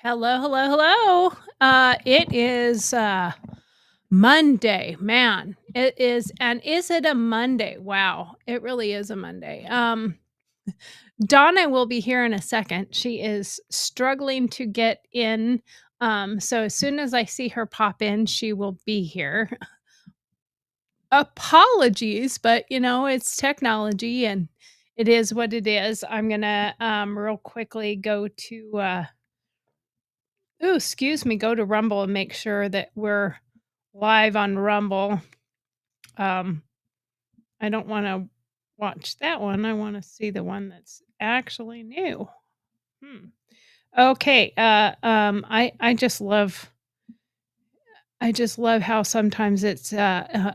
Hello, hello, hello. It is Monday. Man, it is. And is it a Monday? Wow, it really is a Monday. Donna will be here in a second. She is struggling to get in. So as soon as I see her pop in, she will be here. Apologies, but it's technology and it is what it is. I'm gonna real quickly go to ooh, excuse me, go to Rumble and make sure that we're live on Rumble. Um, I don't wanna watch that one, I wanna see the one that's actually new. Hmm. Okay, I just love how sometimes it's,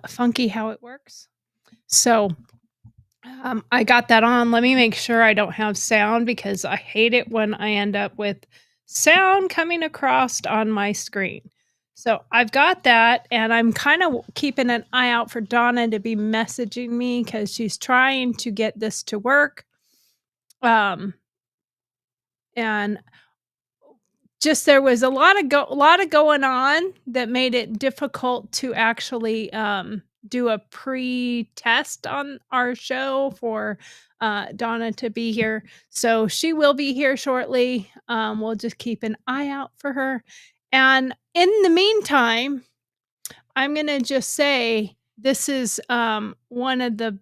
funky how it works. So, I got that on, let me make sure I don't have sound because I hate it when I end up with sound coming across on my screen. So, I've got that, and I'm kinda keeping an eye out for Donna to be messaging me because she's trying to get this to work, um, and just there was a lot of going on that made it difficult to actually, do a pre-test on our show for, Donna to be here. So she will be here shortly. We'll just keep an eye out for her. And in the meantime, I'm gonna just say this is, one of the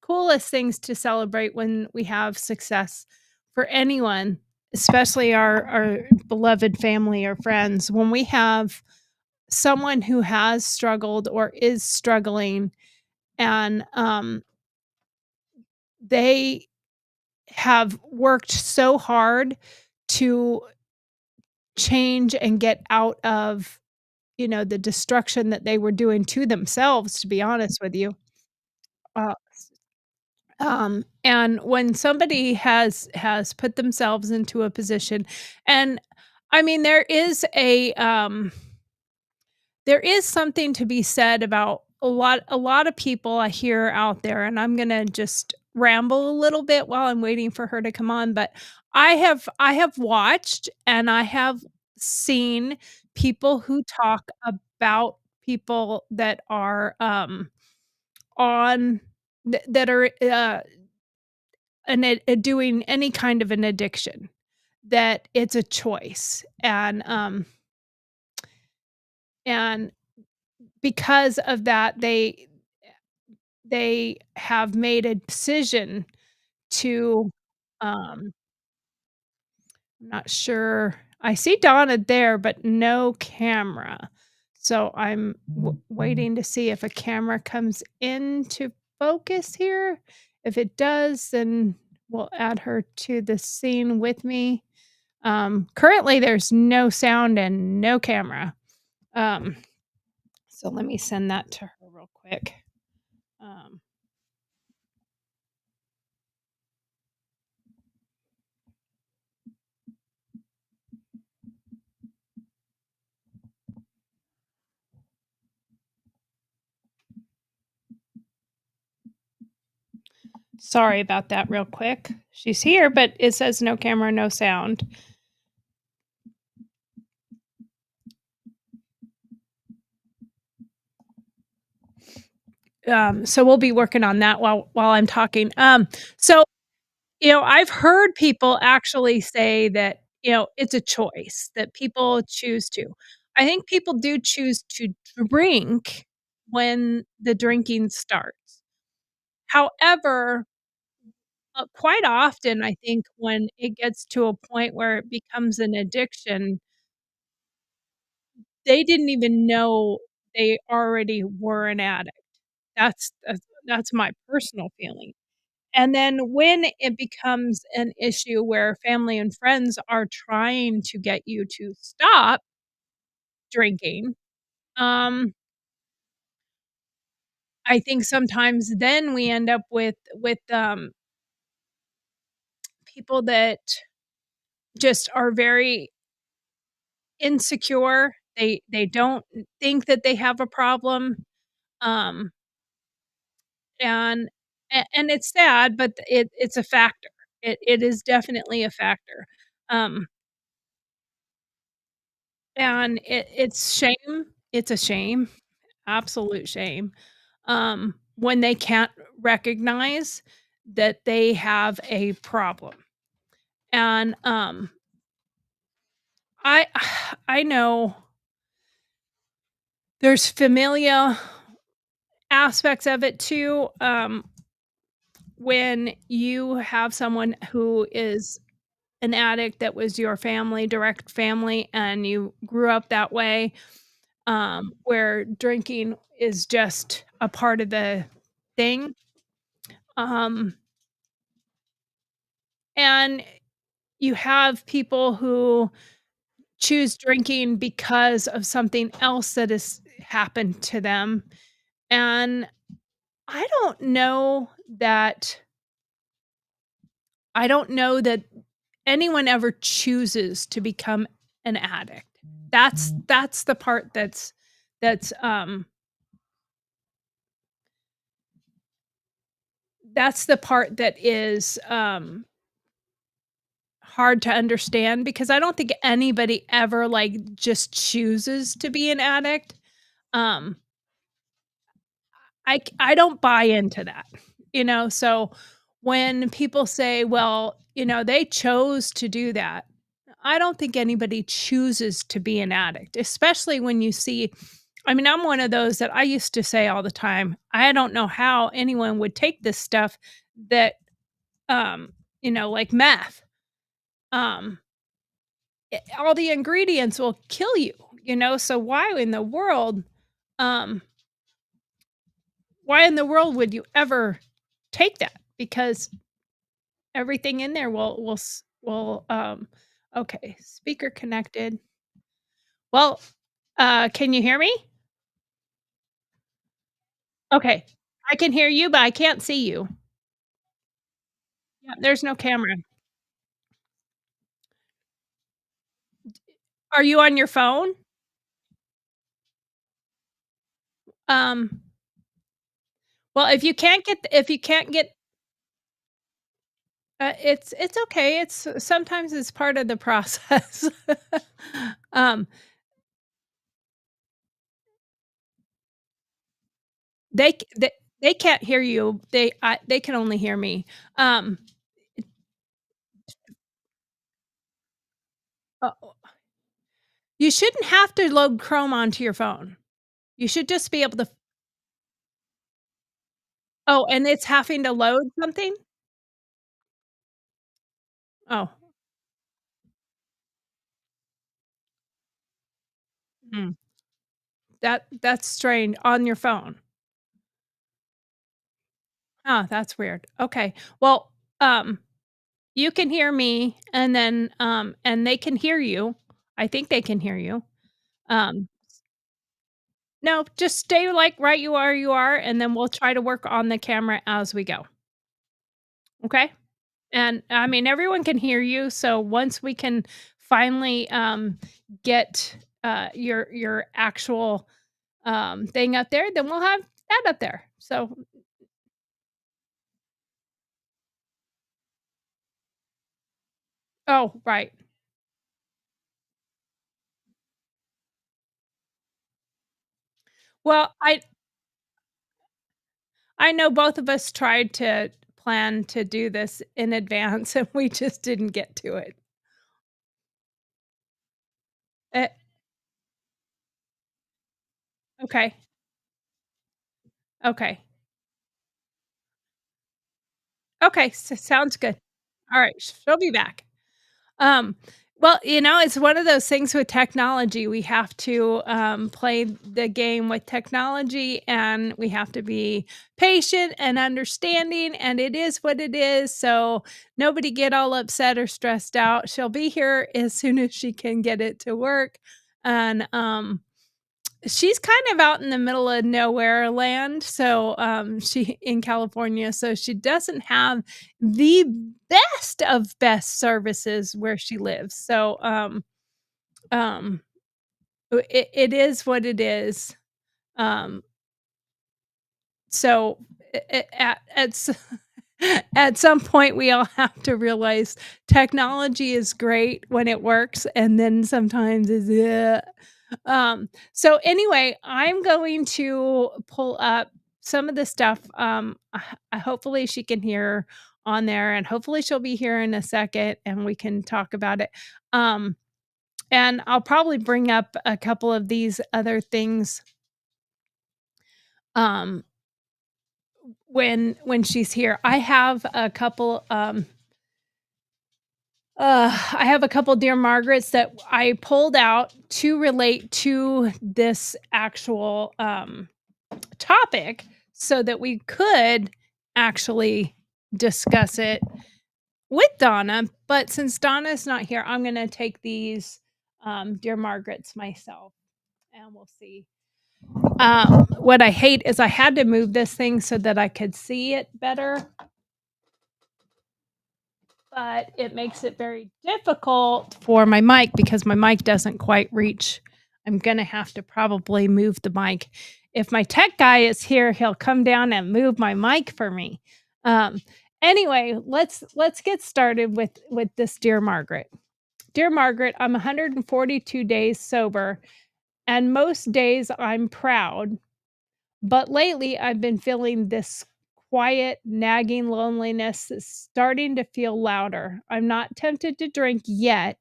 coolest things to celebrate when we have success for anyone, especially our beloved family or friends. When we have someone who has struggled or is struggling and, they have worked so hard to change and get out of, the destruction that they were doing to themselves, to be honest with you. Uh and when somebody has put themselves into a position, and I mean there is something to be said about a lot of people I hear out there, and I'm gonna just ramble a little bit while I'm waiting for her to come on, but I have watched and I have seen people who talk about people that are on that are doing any kind of an addiction, that it's a choice, and because of that, they have made a decision to, um I'm not sure. I see Donna there, but no camera. So I'm waiting to see if a camera comes into focus here. If it does, then we'll add her to the scene with me. Currently, there's no sound and no camera. Um, so let me send that to her real quick. Um, Sorry about that, real quick. She's here, but it says no camera, no sound. So we'll be working on that while I'm talking. So I've heard people actually say that, it's a choice that people choose to. I think people do choose to drink when the drinking starts. However, quite often, I think when it gets to a point where it becomes an addiction, they didn't even know they already were an addict. That's my personal feeling. And then when it becomes an issue where family and friends are trying to get you to stop drinking, um, I think sometimes then we end up with people that just are very insecure. They don't think that they have a problem, um, and it's sad, but it's a factor. It is definitely a factor. Um and it's shame. It's a shame, absolute shame, when they can't recognize that they have a problem, and, I I know there's familial aspects of it too, when you have someone who is an addict that was your family, direct family, and you grew up that way, where drinking is just a part of the thing, um, and you have people who choose drinking because of something else that has happened to them, and I don't know that I don't know that anyone ever chooses to become an addict. That's the part that's that's the part that is, hard to understand because I don't think anybody ever, like, just chooses to be an addict. Um, I don't buy into that, so when people say, "Well, they chose to do that," I don't think anybody chooses to be an addict, especially when you see I mean, I'm one of those that I used to say all the time, "I don't know how anyone would take this stuff that, um, like meth, um, all the ingredients will kill you, so um, why in the world would you ever take that? Because everything in there will okay, speaker connected. Well, can you hear me? Okay. I can hear you, but I can't see you. Yeah, there's no camera. Are you on your phone? Um, well, if you can't get it's okay. It's sometimes it's part of the process. Um, they can't hear you. They can only hear me. Um, uh, you shouldn't have to load Chrome onto your phone. You should just be able to Oh, and it's having to load something? Oh, mm, that's strange on your phone. Oh, that's weird. Okay. Well, you can hear me and they can hear you. I think they can hear you. Um, no, just stay like right you are, and then we'll try to work on the camera as we go. Okay? And I mean, everyone can hear you. So once we can finally get your actual thing up there, then we'll have that up there. So, oh, right. Well, I know both of us tried to plan to do this in advance and we just didn't get to it. Eh, okay. Okay. Okay. Sounds good. All right. She'll be back. Um, well, it's one of those things with technology. We have to play the game with technology and we have to be patient and understanding. And it is what it is. So nobody get all upset or stressed out. She'll be here as soon as she can get it to work. And she's kind of out in the middle of nowhere land, so, she in California, so she doesn't have the best of best services where she lives, so, um, it is what it is, um, so, it's At some point, we all have to realize technology is great when it works, and then sometimes is so anyway, I'm going to pull up some of the stuff, hopefully she can hear on there, and hopefully she'll be here in a second, and we can talk about it, and I'll probably bring up a couple of these other things, um, when she's here. I have a couple Dear Margarets that I pulled out to relate to this actual, topic so that we could actually discuss it with Donna, but since Donna's not here, I'm gonna take these, Dear Margarets myself, and we'll see. What I hate is I had to move this thing so that I could see it better, but it makes it very difficult for my mic because my mic doesn't quite reach. I'm gonna have to probably move the mic. If my tech guy is here, he'll come down and move my mic for me. Um, anyway, let's get started with this Dear Margaret. Dear Margaret, I'm 142 days sober, and most days I'm proud, but lately I've been feeling this quiet, nagging loneliness that's starting to feel louder. I'm not tempted to drink yet,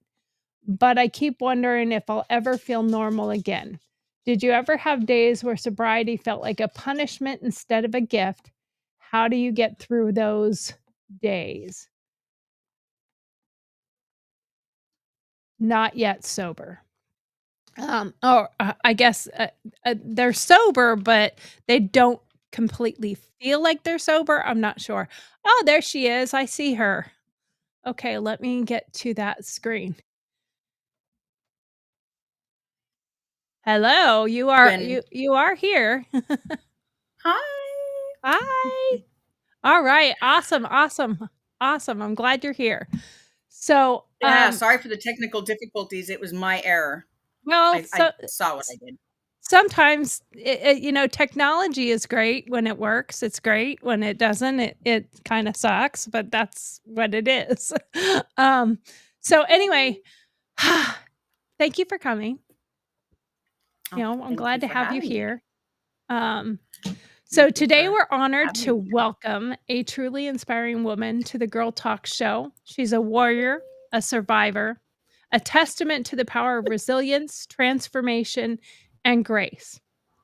but I keep wondering if I'll ever feel normal again. Did you ever have days where sobriety felt like a punishment instead of a gift? How do you get through those days? Not yet sober. I guess they're sober, but they don't completely feel like they're sober. I'm not sure. Oh, there she is. I see her. Okay, let me get to that screen. Hello, Been you are here. Hi. Hi. All right. Awesome. Awesome. Awesome. I'm glad you're here. So, Yeah, sorry for the technical difficulties. It was my error. well, I saw what I did. sometimes technology is great when it works. It's great when it doesn't. It kind of sucks, but that's what it is. um, so anyway, thank you for coming. Oh, I'm thank you glad to for have you having me. here. Um, so Thank you today for we're honored having to me. welcome a truly inspiring woman to the Gurl TauX show. She's a warrior, a survivor, a testament to the power of resilience, transformation, and grace.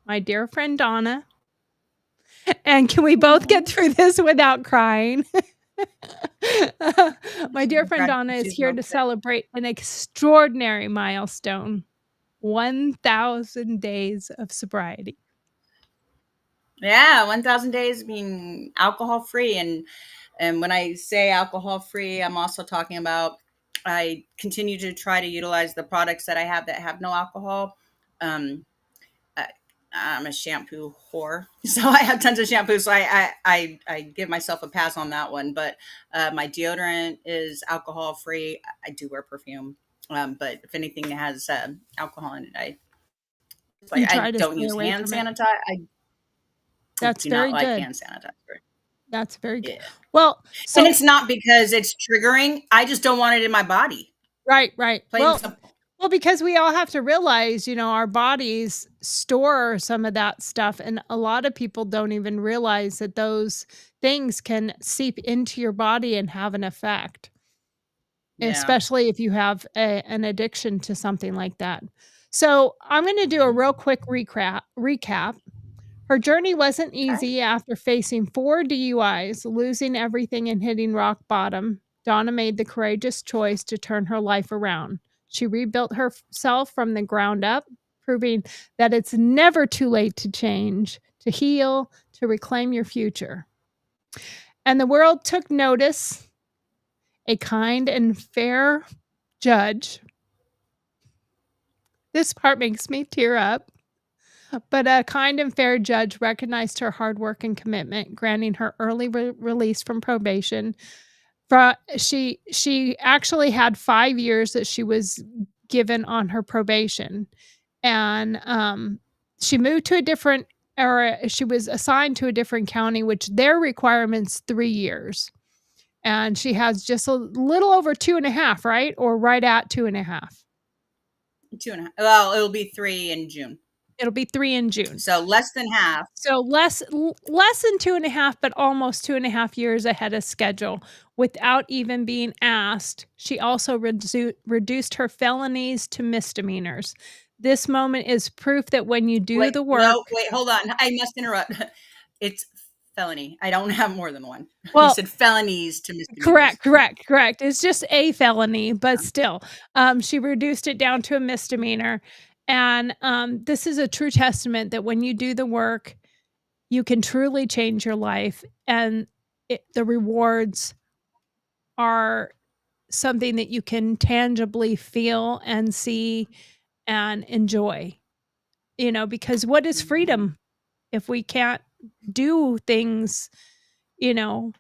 My dear friend Donna. And can we both get Aw. through this without crying? My She's dear gonna friend cry. Donna is She's here real to sick. celebrate an extraordinary milestone, 1,000 days of sobriety. Yeah, 1,000 days being alcohol free, and when I say alcohol free, I'm also talking about I continue to try to utilize the products that I have that have no alcohol. Um, I, I'm a shampoo whore, so I have tons of shampoo. So I give myself a pass on that one. But my deodorant is alcohol free. I do wear perfume, but if anything has alcohol in it, You try I to don't stay use away hand from it. sanitizer. I That's do not very like good. hand sanitizer. That's very good. Yeah, Well, and so it's not because it's triggering. I just don't want it in my body. right, right. Plain and simple. Well, because we all have to realize, our bodies store some of that stuff, and a lot of people don't even realize that those things can seep into your body and have an effect, Yeah. especially if you have an addiction to something like that. So, I'm going to do a real quick recap. Her journey wasn't Okay. easy after facing 4 DUIs, losing everything and hitting rock bottom. Donna made the courageous choice to turn her life around. She rebuilt herself from the ground up, proving that it's never too late to change, to heal, to reclaim your future. And the world took notice. A kind and fair judge. This part makes me tear up. But a kind and fair judge recognized her hard work and commitment, granting her early release from probation. She actually had 5 years that she was given on her probation, and she moved to a different, or she was assigned to a different county, which their requirement's 3 years. and she has just a little over 2.5, right? Or right at 2.5? 2.5. Well, it'll be 3 in June. It'll be 3 in June. So less than half. So less than 2.5, but almost 2.5 years ahead of schedule without even being asked. She also reduced her felonies to misdemeanors. This moment is proof that when you do Wait, the work. no, wait, hold on. I must interrupt. It's felony. I don't have more than one. You Well, said felonies to misdemeanors. correct. It's just a felony, but still, she reduced it down to a misdemeanor. And this is a true testament that when you do the work, you can truly change your life, and the rewards are something that you can tangibly feel and see and enjoy, because what is Mhm. freedom if we can't do things, you know?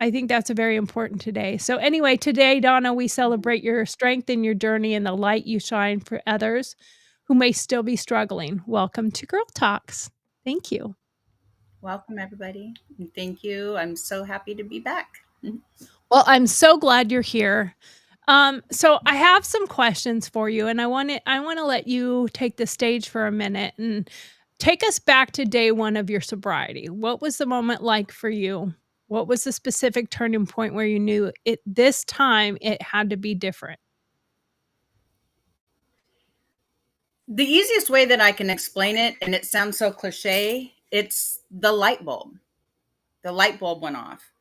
I think that's a very important today. So anyway, today, Donna, we Mhm. celebrate your strength and your journey and the light you shine for others who may still be struggling. Welcome to Gurl TauX. Thank you. Welcome, everybody. And thank you. I'm so happy to be back. Well, I'm so glad you're here. So I have some questions for you, and I want to let you take the stage for a minute and take us back to day one of your sobriety. What was the moment like for you? What was the specific turning point where you knew it this time it had to be different? The easiest way that I can explain it, and it sounds so cliche, it's the light bulb. The light bulb went off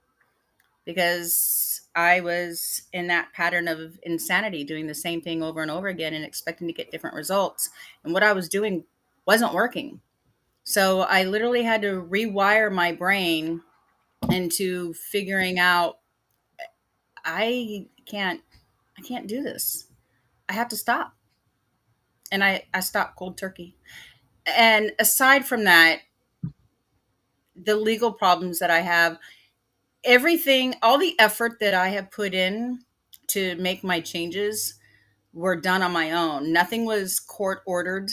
because I was in that pattern of insanity, doing the same thing over and over again and expecting to get different results. And what I was doing wasn't working. So I literally had to rewire my brain into figuring out I can't I can't do this. I have to stop. And I stopped cold turkey. And aside from that, the legal problems that I have, everything, all the effort that I have put in to make my changes were done on my own. Nothing was court ordered.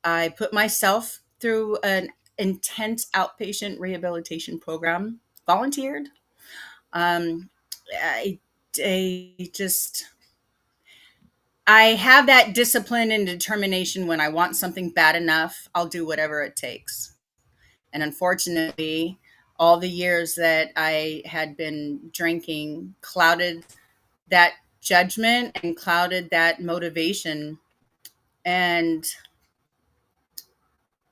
I put myself through an intense outpatient rehabilitation program, volunteered. Um, I, I just, I have that discipline and determination. When I want something bad enough, I'll do whatever it takes. And unfortunately, all the years that I had been drinking clouded that judgment and clouded that motivation. And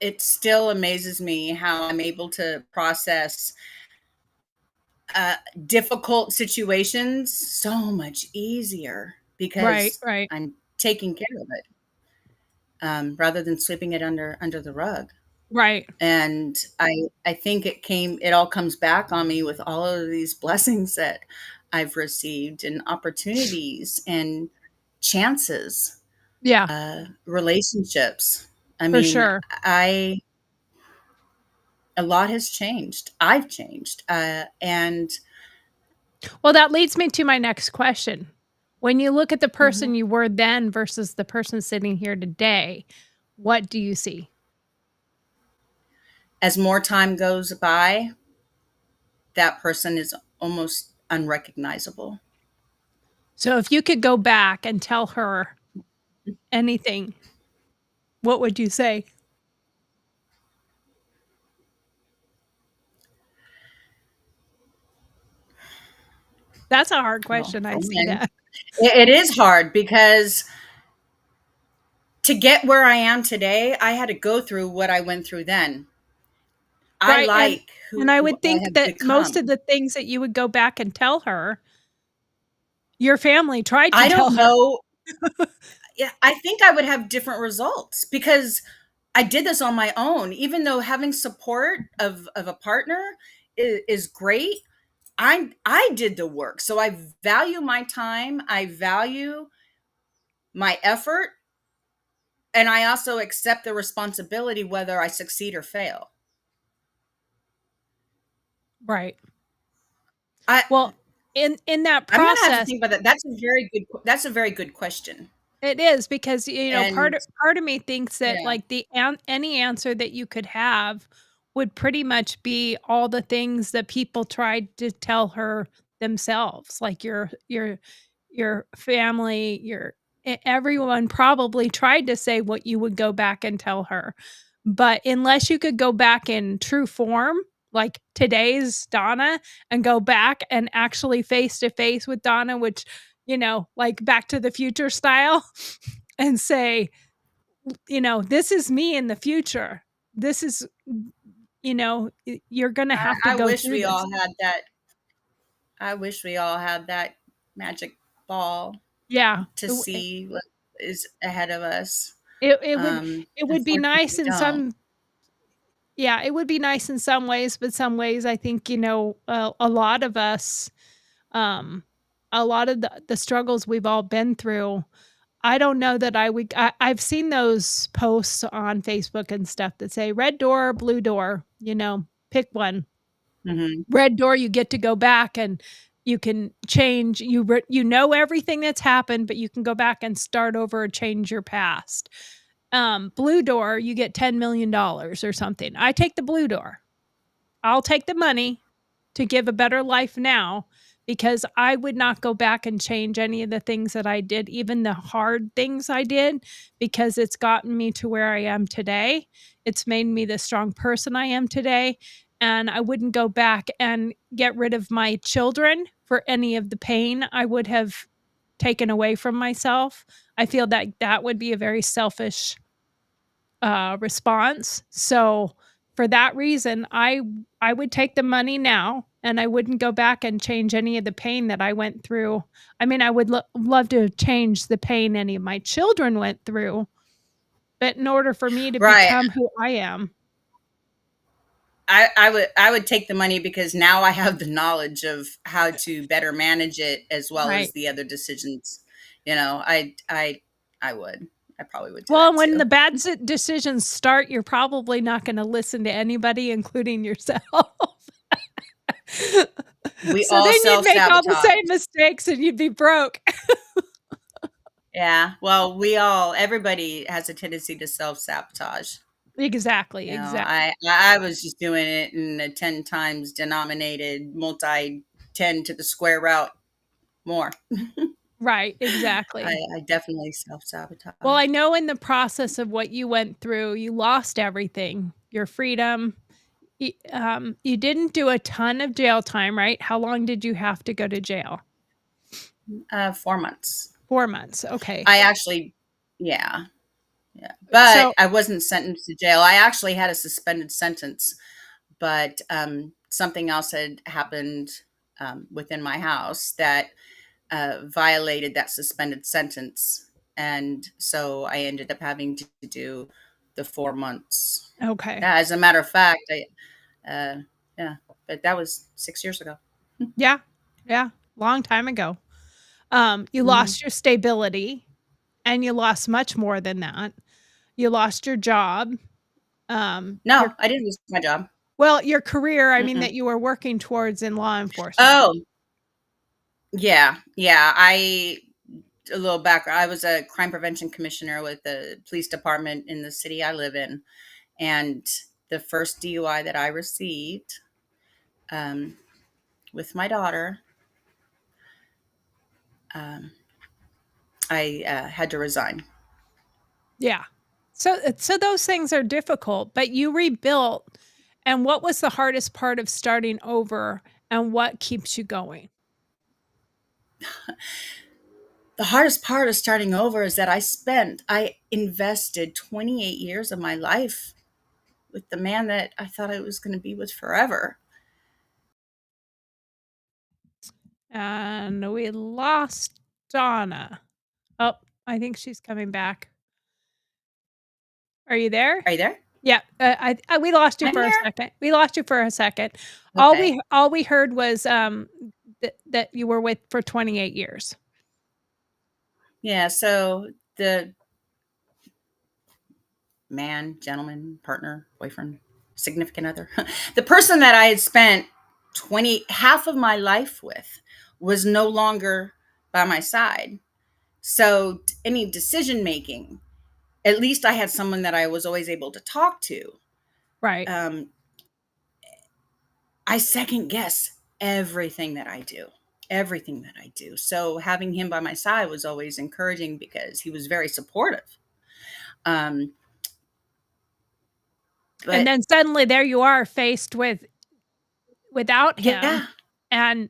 it still amazes me how I'm able to process uh, difficult situations so much easier Right, because right, I'm taking care of it, rather than sweeping it under the rug. right, And I think it all comes back on me with all of these blessings that I've received and opportunities and chances, yeah, relationships. I for mean, sure. I a lot has changed. I've changed, and Well, that leads me to my next question. When you look at the mhm, person you were then versus the person sitting here today, what do you see? as more time goes by, that person is almost unrecognizable. So if you could go back and tell her anything, what would you say? That's a hard Well, question, I for see men, that. it is hard because to get where I am today, I had to go through what I went through then. I Right, like and who I would I think have that most of become. the things that you would go back and tell her, your family tried to I tell don't her. know. Yeah, I think I would have different results because I did this on my own. Even though having support of a partner is great, I did the work. So I value my time, I value my effort, and I also accept the responsibility whether I succeed or fail. Right. I Well, in that I'm gonna have to process, think about that. That's a very good question. it is because, And part of me thinks that, yeah. like, any answer that you could have would pretty much be all the things that people tried to tell her themselves, like your family, everyone probably tried to say what you would go back and tell her. But unless you could go back in true form, like today's Donna, and go back and actually face to face with Donna, which, like Back to the Future style, and say, this is me in the future. This is, you're going to have to I go wish through we this. all had that. I wish we all had that magic ball Yeah. to see what is ahead of us. It it would it would be Unfortunately, nice we in don't. some yeah, it would be nice in some ways, but some ways I think, a lot of us, um, a lot of the struggles we've all been through, I don't know that I've seen those posts on Facebook and stuff that say red door, blue door, pick one. Mhm. Red door, you get to go back and you can change, you know everything that's happened, but you can go back and start over and change your past. Blue door, you get $10 million or something. I take the blue door. I'll take the money to give a better life now because I would not go back and change any of the things that I did, even the hard things I did, because it's gotten me to where I am today. It's made me the strong person I am today. And I wouldn't go back and get rid of my children for any of the pain I would have taken away from myself. I feel that that would be a very selfish response. So for that reason, I would take the money now and I wouldn't go back and change any of the pain that I went through. I mean, I would love to change the pain any of my children went through, but in order for me to Right. become who I am, I would take the money because now I have the knowledge of how to better manage it as well as right? the other decisions. I would. I probably would do Well, that and when too. the bad decisions start, you're probably not going to listen to anybody, including yourself. We So all then you'd make all the self-sabotage. same mistakes and you'd be broke. Yeah. Well, everybody has a tendency to self-sabotage. Exactly, You know, exactly. I was just doing it in a 10 times denominated multi 10 to the square route more. Right, I, exactly. I definitely Well, I self-sabotage. know in the process of what you went through, you lost everything, your freedom. You didn't do a ton of jail time, right? How long did you have to go to jail? 4 months. 4 months, okay. I actually, yeah, yeah. But So I wasn't sentenced to jail. I actually had a suspended sentence, but something else had happened within my house that violated that suspended sentence. And so I ended up having to do the 4 months. okay. Yeah, as a matter of fact, yeah, but that was 6 years ago. Yeah, yeah, long time ago. You Mhm. lost your stability, and you lost much more than that. You lost your job, your No, I didn't lose my job. your career, I mean, that Mm-mm. you were working towards in law enforcement. Oh, yeah, yeah. A little background. I was a crime prevention commissioner with the police department in the city I live in, and the first DUI that I received um, with my daughter, um, I had to resign. Yeah. So those things are difficult, but you rebuilt. And what was the hardest part of starting over, and what keeps you going? The hardest part of starting over is that I invested 28 years of my life with the man that I thought I was going to be with forever. And we lost Donna. Oh, I think she's coming back. Are you there? Are you there? Yeah, we lost you I'm for a here. second. We lost you for a second. Okay. All we heard was that you were with for 28 years. Yeah. So the man, gentleman, partner, boyfriend, significant other, the person that I had spent half of my life with was no longer by my side. So any decision making, at least I had someone that I was always able to talk to. Right. Um, I second guess everything that I do. everything that I do. So having him by my side was always encouraging because he was very supportive. Um, And but then suddenly there you are faced without him, yeah, and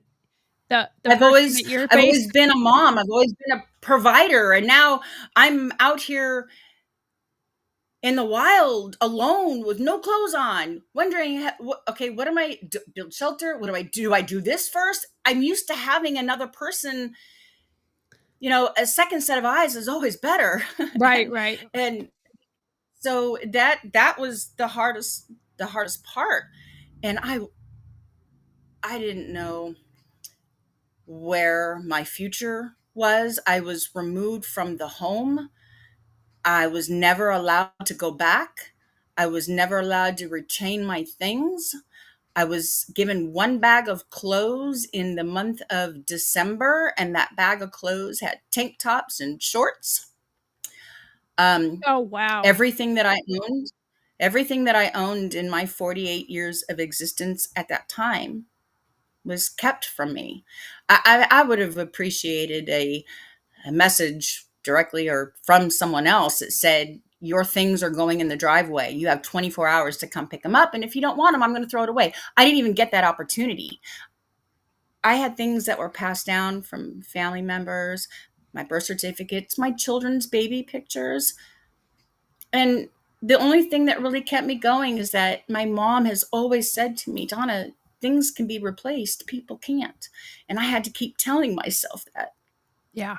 the I've person always that you're I've always faced. been a mom. I've always been a provider, and now I'm out here in the wild alone with no clothes on, wondering, okay, what am I build shelter? What do I do? Do I do this first? I'm used to having another person. A second set of eyes is always better, Right, and right, and so that was the hardest part, and I didn't know where my future was. I was removed from the home. I was never allowed to go back. I was never allowed to retain my things. I was given one bag of clothes in the month of December, and that bag of clothes had tank tops and shorts. Um, oh, wow. everything that I owned, everything that I owned in my 48 years of existence at that time was kept from me. I would have appreciated a message directly or from someone else that said, your things are going in the driveway. You have 24 hours to come pick them up. And if you don't want them, I'm going to throw it away. I didn't even get that opportunity. I had things that were passed down from family members, my birth certificates, my children's baby pictures. And the only thing that really kept me going is that my mom has always said to me, Donna, things can be replaced, people can't. And I had to keep telling myself that. Yeah,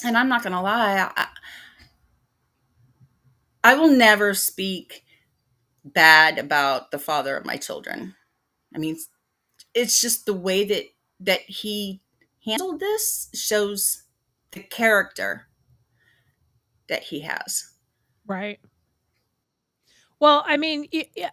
And I'm not going to lie, I will never speak bad about the father of my children. I mean, it's just the way that he handled this shows the character that he has. right. Well, I mean,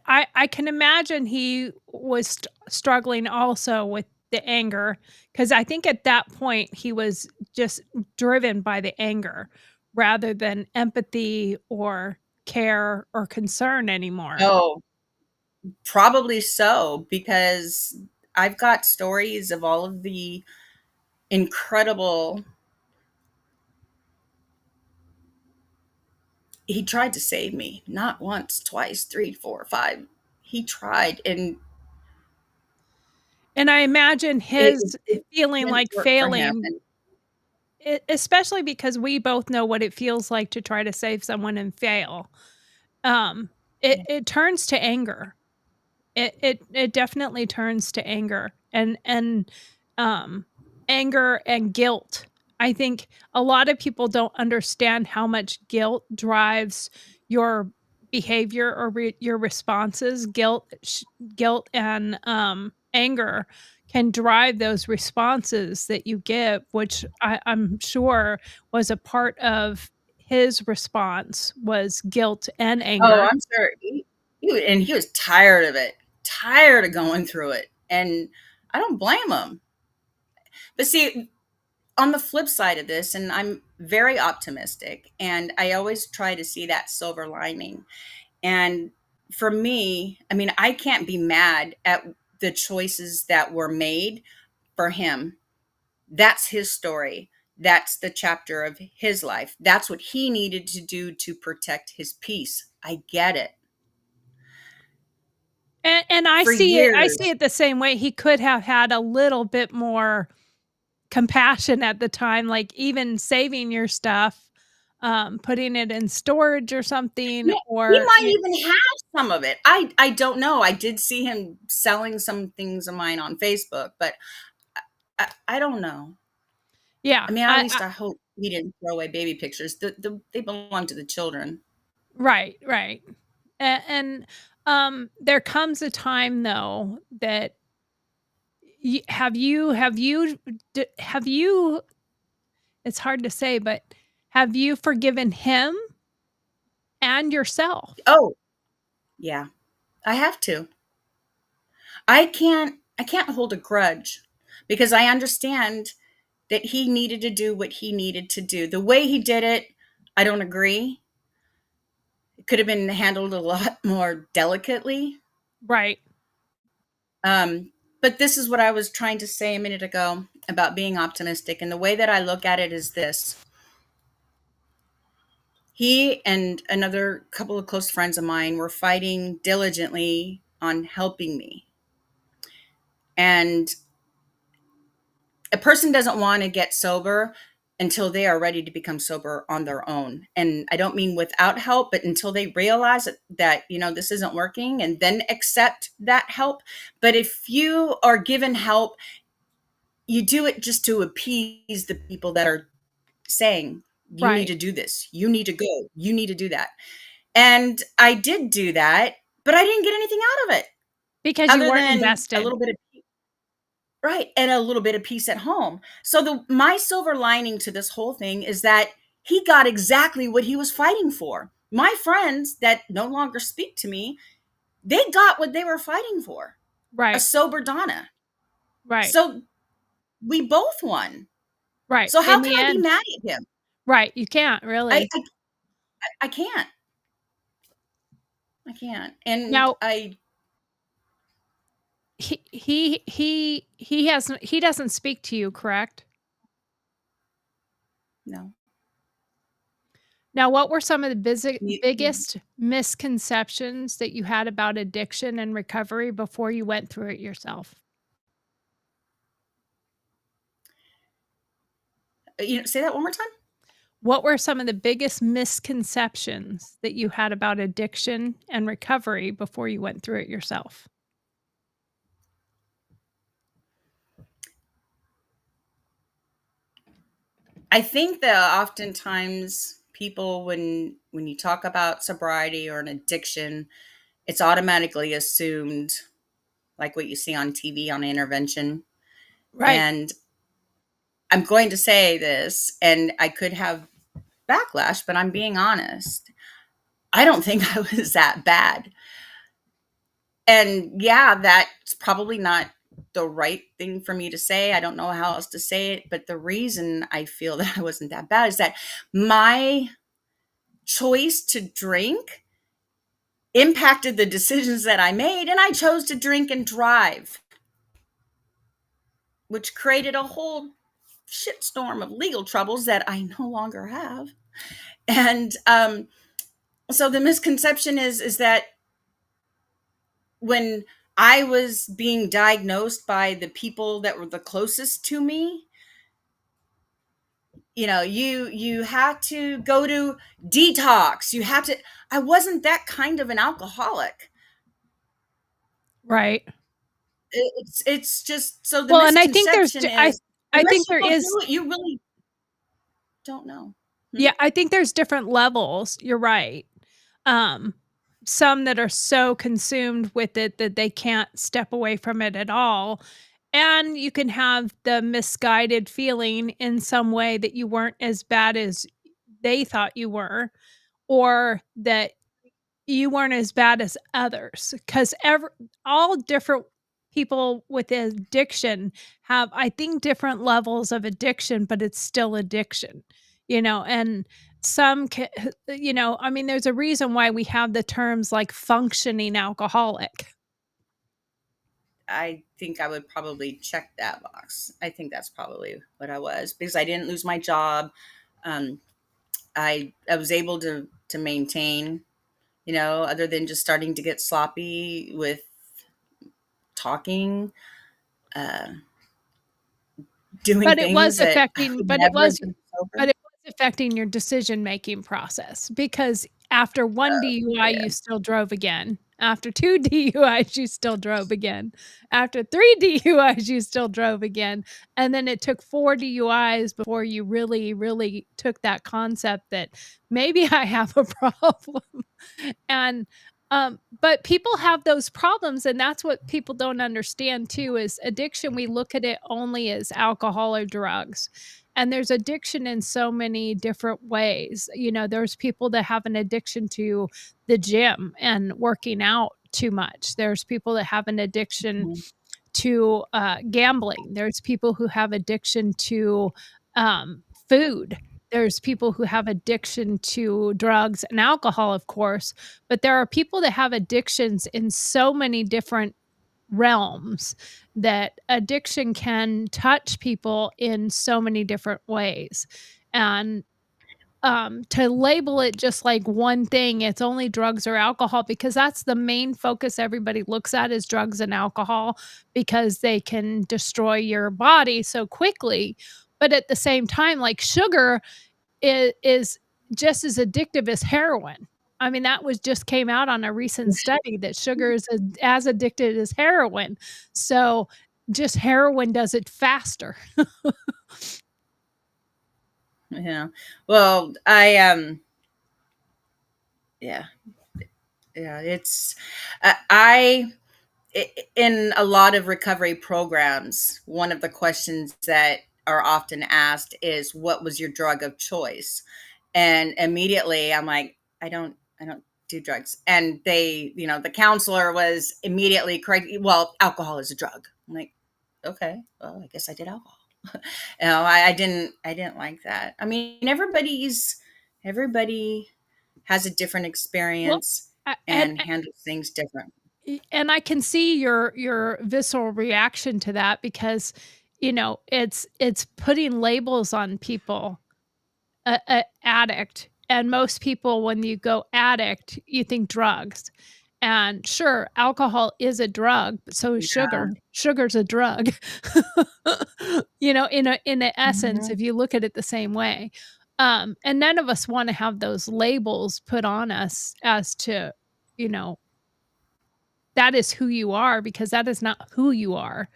I can imagine he was struggling also with the anger, because I think at that point he was just driven by the anger rather than empathy or care or concern anymore. Oh, probably so, because I've got stories of all of the incredible. He tried to save me, not once, twice, three, four, five. He tried, and And I imagine it, his it feeling didn't like work for him. failing, And especially because we both know what it feels like to try to save someone and fail. Um, it turns to anger. It definitely turns to anger and, um, anger and guilt. I think a lot of people don't understand how much guilt drives your behavior or your responses. Guilt and, anger can drive those responses that you give, which I'm sure was a part of his response was guilt and oh, anger. I'm sure he was tired of it, tired of going through it, and I don't blame him. But see, on the flip side of this, and I'm very optimistic, and I always try to see that silver lining. And for me, I mean, I can't be mad at the choices that were made for him. That's his story. That's the chapter of his life. That's what he needed to do to protect his peace. I get it. And For I see years, it the same way. He could have had a little bit more compassion at the time, like even saving your stuff, putting it in storage or something, yeah, he or might even have some of it. I don't know. I did see him selling some things of mine on Facebook, but I don't know. yeah, I mean, at least I hope he didn't throw away baby pictures. They belong to the children. right, right. And there comes a time though that have you it's hard to say, but have you forgiven him and yourself? Oh, yeah, I have to. I can't hold a grudge because I understand that he needed to do what he needed to do. The way he did it, I don't agree. It could have been handled a lot more delicately. Right. Um, But this is what I was trying to say a minute ago about being optimistic. And the way that I look at it is this: he and another couple of close friends of mine were fighting diligently on helping me. And a person doesn't want to get sober until they are ready to become sober on their own. And I don't mean without help, but until they realize that, this isn't working, and then accept that help. But if you are given help, you do it just to appease the people that are saying, you need Right. to do this, you need to go, you need to do that. And I did do that, but I didn't get anything out of it Because you other weren't than a invested. little bit of right, and a little bit of peace at home. So my silver lining to this whole thing is that he got exactly what he was fighting for. My friends that no longer speak to me, they got what they were fighting for. A Right. sober Donna. Right. So we both won. Right. So how In can the I be end. mad at him? Right. You can't I really. I, I can't. I can't. And Now, I he doesn't speak to you, correct? no. Now, what were some of the You- biggest misconceptions that you had about addiction and recovery before you went through it yourself? say that one more time? What were some of the biggest misconceptions that you had about addiction and recovery before you went through it yourself? I think that oftentimes people, when you talk about sobriety or an addiction, it's automatically assumed like what you see on TV on intervention. Right. And I'm going to say this, and I could have backlash, but I'm being honest. I don't think I was that bad. And yeah, that's probably not the right thing for me to say. I don't know how else to say it. But the reason I feel that I wasn't that bad is that my choice to drink impacted the decisions that I made, and I chose to drink and drive, which created a whole shitstorm of legal troubles that I no longer have. And so the misconception is that when I was being diagnosed by the people that were the closest to me, you have to go to detox. You have to. I wasn't that kind of an alcoholic. Right. It's just so the Well, and I think there's misconception d is I unless think you there go is through it, you really don't know. Hmm? yeah, I think there's different levels, you're right. Um, some that are so consumed with it that they can't step away from it at all, and you can have the misguided feeling in some way that you weren't as bad as they thought you were, or that you weren't as bad as others, 'cause all different people with addiction have, I think, different levels of addiction, but it's still addiction, and some I mean, there's a reason why we have the terms like functioning alcoholic. I think I would probably check that box. I think that's probably what I was because I didn't lose my job. Um, I was able to maintain, other than just starting to get sloppy with talking, uh, doing But it was things that I affecting would but it never have was done sober. but it was affecting your decision-making process because after 1 DUI, Yeah. you still drove again. After 2 DUIs, you still drove again. After 3 DUIs, you still drove again, and then it took 4 DUIs before you really, really took that concept that, "Maybe I have a problem." And, but people have those problems, and that's what people don't understand too is addiction, we look at it only as alcohol or drugs. And there's addiction in so many different ways. There's people that have an addiction to the gym and working out too much. There's people that have an addiction Mhm. to gambling. There's people who have addiction to food. There's people who have addiction to drugs and alcohol, of course, but there are people that have addictions in so many different realms, that addiction can touch people in so many different ways. And to label it just like one thing, it's only drugs or alcohol, because that's the main focus everybody looks at, is drugs and alcohol, because they can destroy your body so quickly. But at the same time, like sugar is just as addictive as heroin. I mean, that was just came out on a recent study that sugar is as addicted as heroin. So just heroin does it faster. Yeah. Well, yeah, yeah, it's I in a lot of recovery programs, one of the questions that are often asked is, what was your drug of choice? And immediately I'm like, I don't do drugs. And they, the counselor was immediately correct. Well, alcohol is a drug. I'm like, okay, well, I guess I did alcohol. I didn't like that. I mean, everybody has a different Well, experience a and handles things different. and I can see your visceral reaction to that, because, it's putting labels on people. A addict, and most people, when you go addict, you think drugs. And sure, alcohol is a drug, but so is Yeah. sugar. Sugar's a drug. In a essence, Mhm. if you look at it the same way. And none of us wanna have those labels put on us as to, you know, that is who you are, because that is not who you are.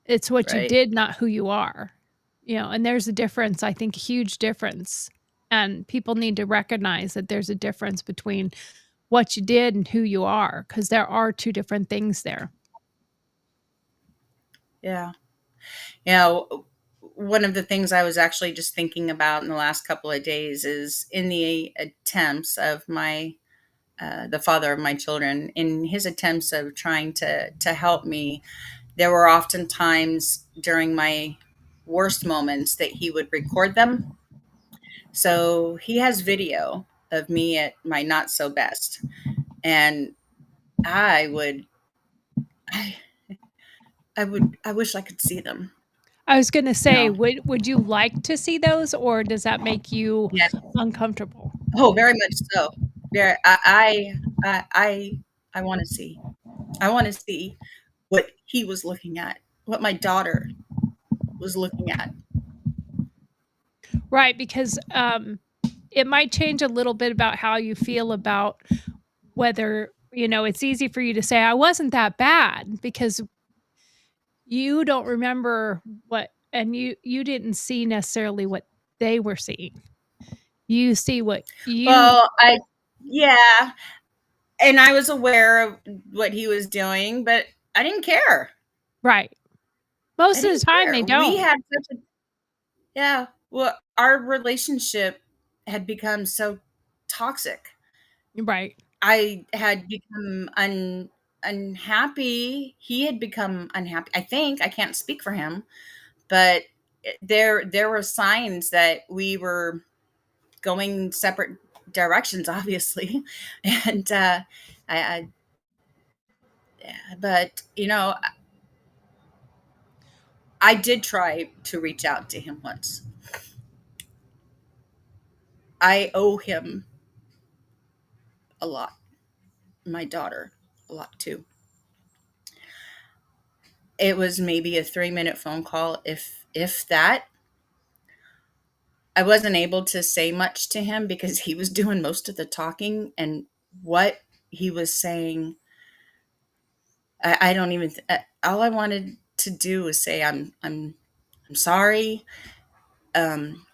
It's what you Right. did, not who you are. And there's a difference, I think, a huge difference. And people need to recognize that there's a difference between what you did and who you are, because there are two different things there. Yeah. You know, one of the things I was actually just thinking about in the last couple of days is, in the attempts of the father of my children, in his attempts of trying to help me, there were often times during my worst moments that he would record them. So he has video of me at my not so best, and I would, I, I wish I could see them. I was gonna You say, know, would you like to see those, or does that make you yeah. uncomfortable? Oh, very much so. Very. I want to see. I want to see what he was looking at, what my daughter was looking at. Right, because, it might change a little bit about how you feel about whether, it's easy for you to say, "I wasn't that bad," because you don't remember what, and you didn't see necessarily what they were seeing. You see what you. Well, yeah, and I was aware of what he was doing, but I didn't care. Right. I Most of the didn't time, care. they We don't. had such a Yeah. Well, our relationship had become so toxic. Right. I had become unhappy. He had become unhappy. I think I can't speak for him, but there were signs that we were going separate directions, obviously, and I but I did try to reach out to him once. I owe him a lot. My daughter a lot too. It was maybe a 3-minute phone call, if that. I wasn't able to say much to him because he was doing most of the talking, and what he was saying, I don't even. All I wanted to do was say, I'm sorry, um,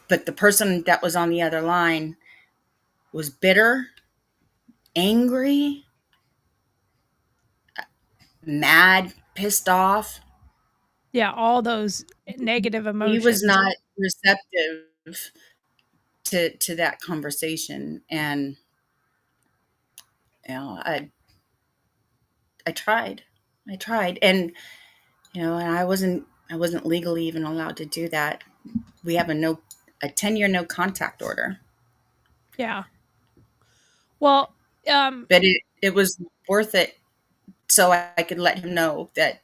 but the person that was on the other line was bitter, angry, mad, pissed off. Yeah, all those negative He was emotions. not receptive to that conversation, and I tried. I tried, and and I wasn't legally even allowed to do that. We have a 10-year no contact order, Yeah. Well, but it was worth it so I could let him know that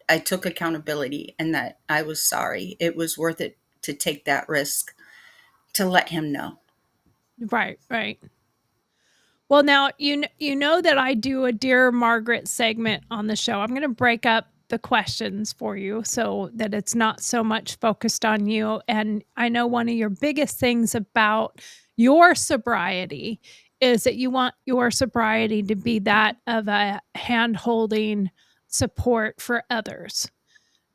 I took accountability and that I was sorry. It was worth it to take that risk to let him know. Right, right. Well, now you know that I do a Dear Margaret segment on the show. I'm going to break up the questions for you so that it's not so much focused on you. And I know one of your biggest things about your sobriety is that you want your sobriety to be that of a hand-holding support for others.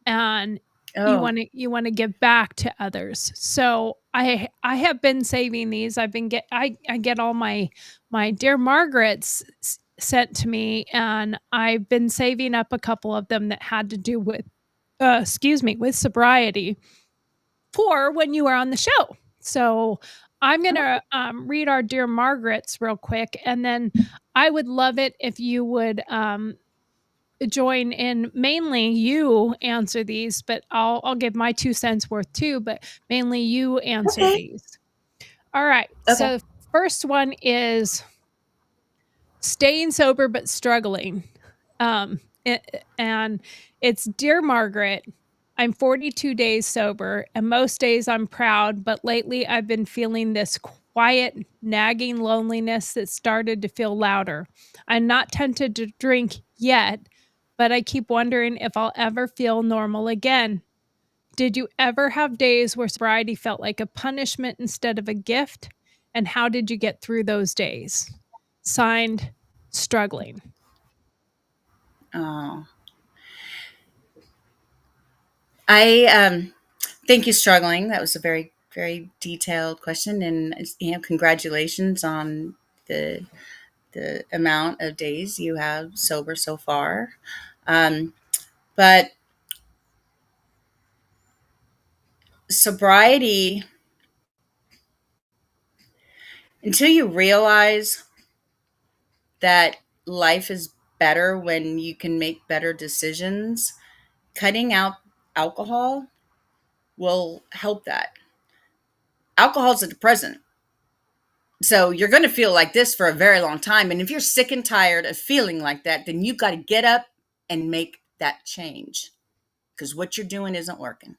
And Oh, you want to give back to others. So I have been saving these. I get all my Dear Margarets sent to me, and I've been saving up a couple of them that had to do with excuse me, with sobriety for when you were on the show. So I'm going to read our Dear Margarets real quick, and then I would love it if you would join in. Mainly you answer these, but I'll give my 2 cents worth too, but mainly you answer okay. these. All right. Okay. So first one is staying sober but struggling. And it's Dear Margaret, I'm 42 days sober, and most days I'm proud, but lately I've been feeling this quiet, nagging loneliness that started to feel louder. I'm not tempted to drink yet, but I keep wondering if I'll ever feel normal again. Did you ever have days where sobriety felt like a punishment instead of a gift? And how did you get through those days? Signed, Struggling. Oh, I think you struggling. That was a very, very detailed question, and congratulations on the the amount of days you have sober so far. Um, but sobriety, until you realize that life is better when you can make better decisions, cutting out alcohol will help that. Alcohol is a depressant. So you're going to feel like this for a very long time. And if you're sick and tired of feeling like that, then you've got to get up and make that change because what you're doing isn't working.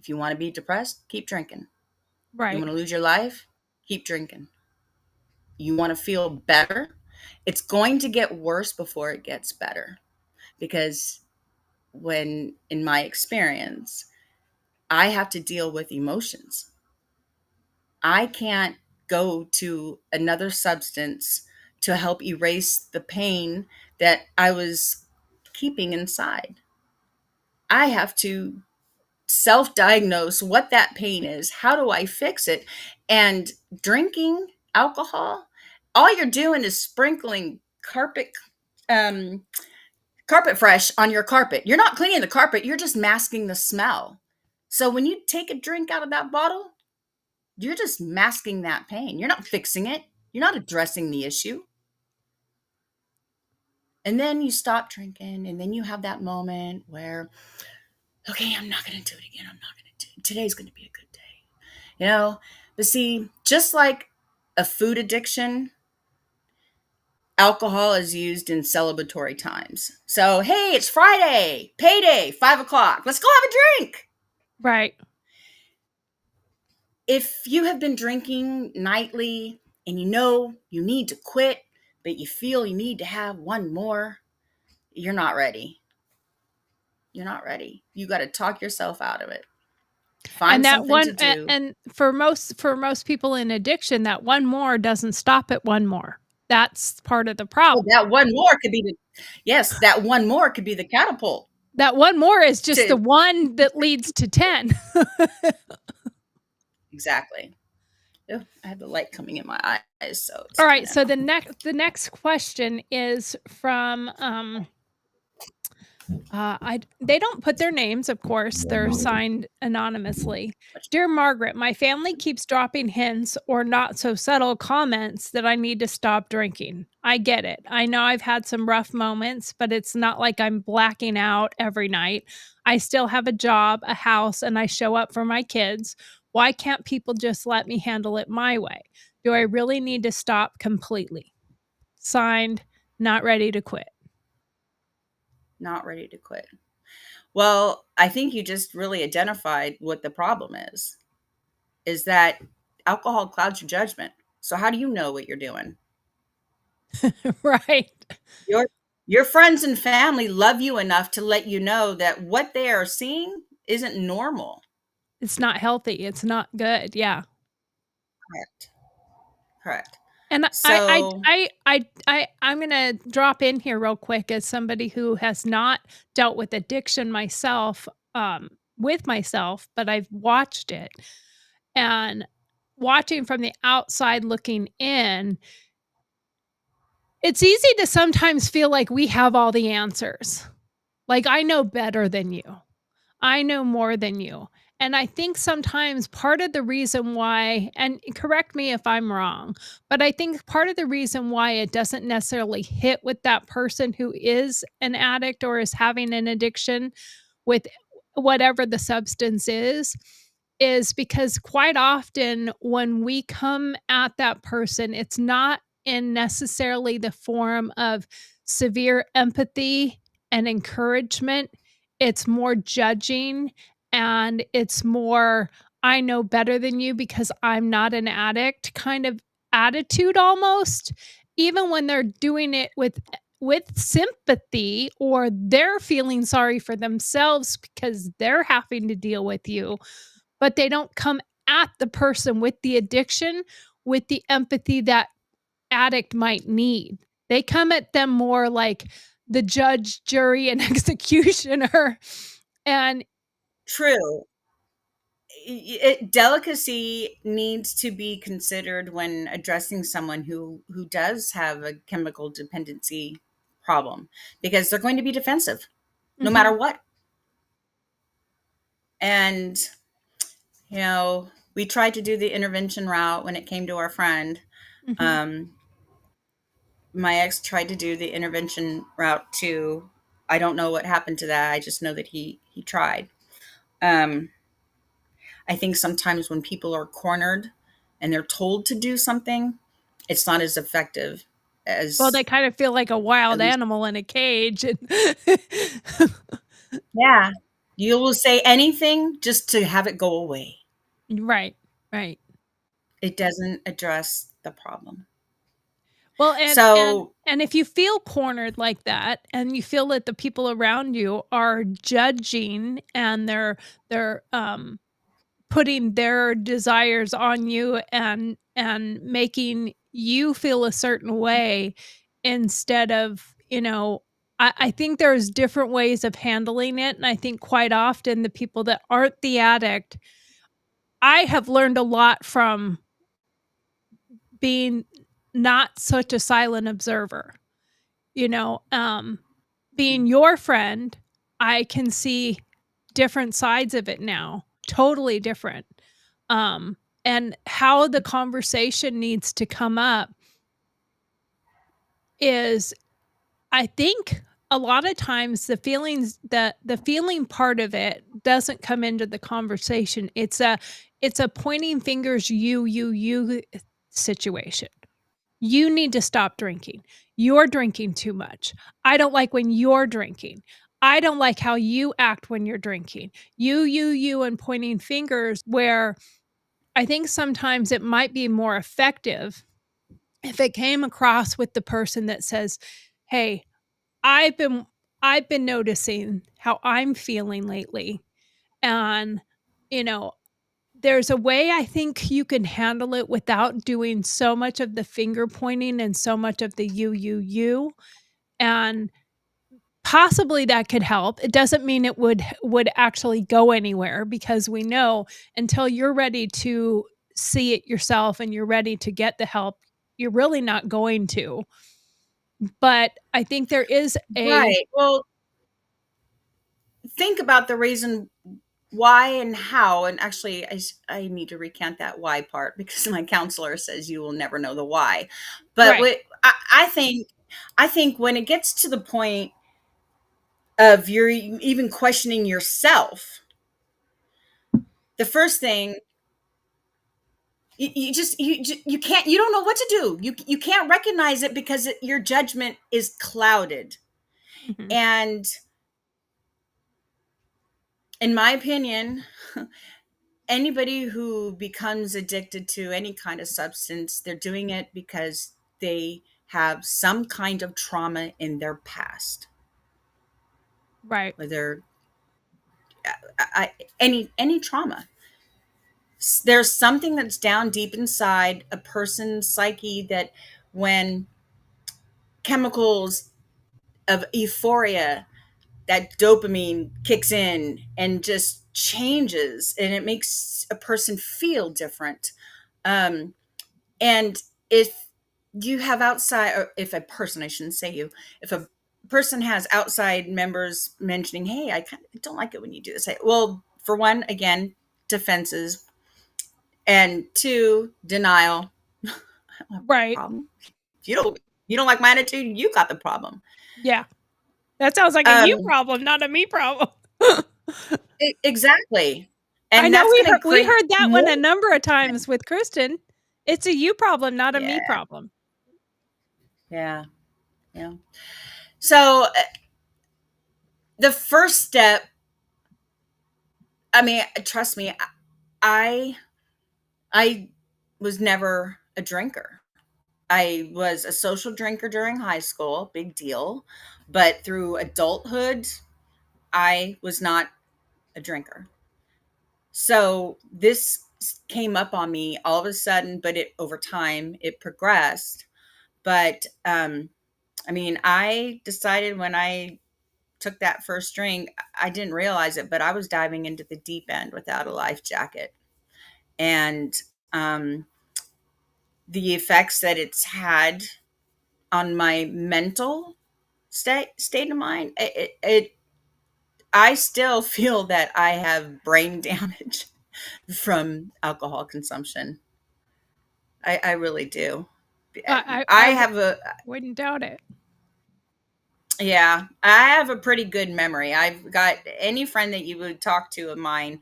If you want to be depressed, keep drinking. You Right. want to lose your life, keep drinking. You want to feel better, it's going to get worse before it gets better because when, in my experience, I have to deal with emotions. I can't go to another substance to help erase the pain that I was keeping inside. I have to self diagnose what that pain is. How do I fix it? And drinking alcohol, all you're doing is sprinkling um, carpet fresh on your carpet. You're not cleaning the carpet, you're just masking the smell. So when you take a drink out of that bottle, you're just masking that pain. You're not fixing it. You're not addressing the issue. And then you stop drinking, and then you have that moment where, okay, I'm not going to do it again. I'm not going to do it. Today's going to be a good day. You know, but see, just like a food addiction, alcohol is used in celebratory times. So, hey, it's Friday, payday, 5 o'clock. Let's go have a drink. Right. If you have been drinking nightly and you know you need to quit, but you feel you need to have one more, you're not ready. You're not ready. You got to talk yourself out of it. And Find that something to one do. and for most people in addiction, that one more doesn't stop at one more. That's part of the Oh, problem. that one more could be the, yes, that one more could be the catapult That one more is just the to, one that leads to 10. exactly. Oh, I have the light coming in my eyes, so it's All kind right, of, so the next question is from I they don't put their names, of course. They're signed anonymously. Dear Margaret, my family keeps dropping hints or not so subtle comments that I need to stop drinking. I get it. I know I've had some rough moments, but it's not like I'm blacking out every night. I still have a job, a house, and I show up for my kids. Why can't people just let me handle it my way? Do I really need to stop completely? Signed, Not Ready to Quit. Not ready to quit. Well, I think you just really identified what the problem is that alcohol clouds your judgment. So how do you know what you're doing? Right. Your your friends and family love you enough to let you know that what they are seeing isn't normal. It's not healthy, it's not good, yeah. Correct. Correct. And So, I'm gonna drop in here real quick as somebody who has not dealt with addiction myself, with myself, but I've watched it, and watching from the outside looking in, it's easy to sometimes feel like we have all the answers. Like, I know better than you. I know more than you. And I think sometimes part of the reason why, and correct me if I'm wrong, but I think part of the reason why it doesn't necessarily hit with that person who is an addict or is having an addiction with whatever the substance is because quite often when we come at that person, it's not in necessarily the form of severe empathy and encouragement. It's more judging and it's more, I know better than you because I'm not an addict kind of attitude almost. Even when they're doing it with sympathy or they're feeling sorry for themselves because they're having to deal with you, but they don't come at the person with the addiction with the empathy that addict might need. They come at them more like the judge, jury, and executioner. And true. Delicacy needs to be considered when addressing someone who does have a chemical dependency problem because they're going to be defensive no matter mhm, what. And we tried to do the intervention route when it came to our friend. mhm. Um, my ex tried to do the intervention route too. I don't know what happened to that. I just know that he tried. Um, I think sometimes when people are cornered and they're told to do something, it's not as effective Well, they as kind of feel like a at wild least. animal in a cage and Yeah, you will say anything just to have it go away. Right, right. It doesn't address the problem. Well, So, and if you feel cornered like that and you feel that the people around you are judging and they're putting their desires on you and making you feel a certain way instead of, I think there's different ways of handling it, and I think quite often the people that aren't the addict, I have learned a lot from being not such a silent observer, you know, being your friend, I can see different sides of it now, totally different. Um, and how the conversation needs to come up is, I think a lot of times the feeling part of it doesn't come into the conversation. It's a pointing fingers you situation. You need to stop drinking. You're drinking too much. I don't like when you're drinking. I don't like how you act when you're drinking. You, and pointing fingers where I think sometimes it might be more effective if it came across with the person that says, "Hey, I've been I've been noticing how I'm feeling lately, and you know, there's a way I think you can handle it without doing so much of the finger pointing and so much of the you, and possibly that could help. It doesn't mean it would actually go anywhere because we know until you're ready to see it yourself and you're ready to get the help, you're really not going to. But I think there is a right. Well, think about the reason why and how. And actually, I need to recant that why part because my counselor says you will never know the why. But right. what I think when it gets to the point of you're even questioning yourself, the first thing you can't, you don't know what to do. You can't recognize it because your judgment is clouded. Mhm. And in my opinion, anybody who becomes addicted to any kind of substance, they're doing it because they have some kind of trauma in their past, Right. whether any trauma. There's something that's down deep inside a person's psyche that when chemicals of euphoria, that dopamine kicks in and just changes, and it makes a person feel different. Um, and if you have outside, or if a person, I shouldn't say you, if a person has outside members mentioning, hey, I kind of don't like it when you do this. Well, for one, again, defenses, and two, denial. I don't have a Right. problem. If you don't like my attitude, you got the problem. Yeah. That sounds like a you Um, problem, not a me problem. exactly. I And know that's going to we create heard that more. one a number of times with Kristen. It's a you problem, not a Yeah, me problem. yeah, yeah. So the first step, I mean, trust me, I I was never a drinker. I was a social drinker during high school, big deal. But through adulthood, I was not a drinker. So this came up on me all of a sudden, but it over time it progressed. But I mean, I decided when I took that first drink, I didn't realize it, but I was diving into the deep end without a life jacket. And um, the effects that it's had on my mental state of mind, I still feel that I have brain damage from alcohol consumption. I really do. I have a wouldn't doubt it. Yeah, I have a pretty good memory. I've got any friend that you would talk to of mine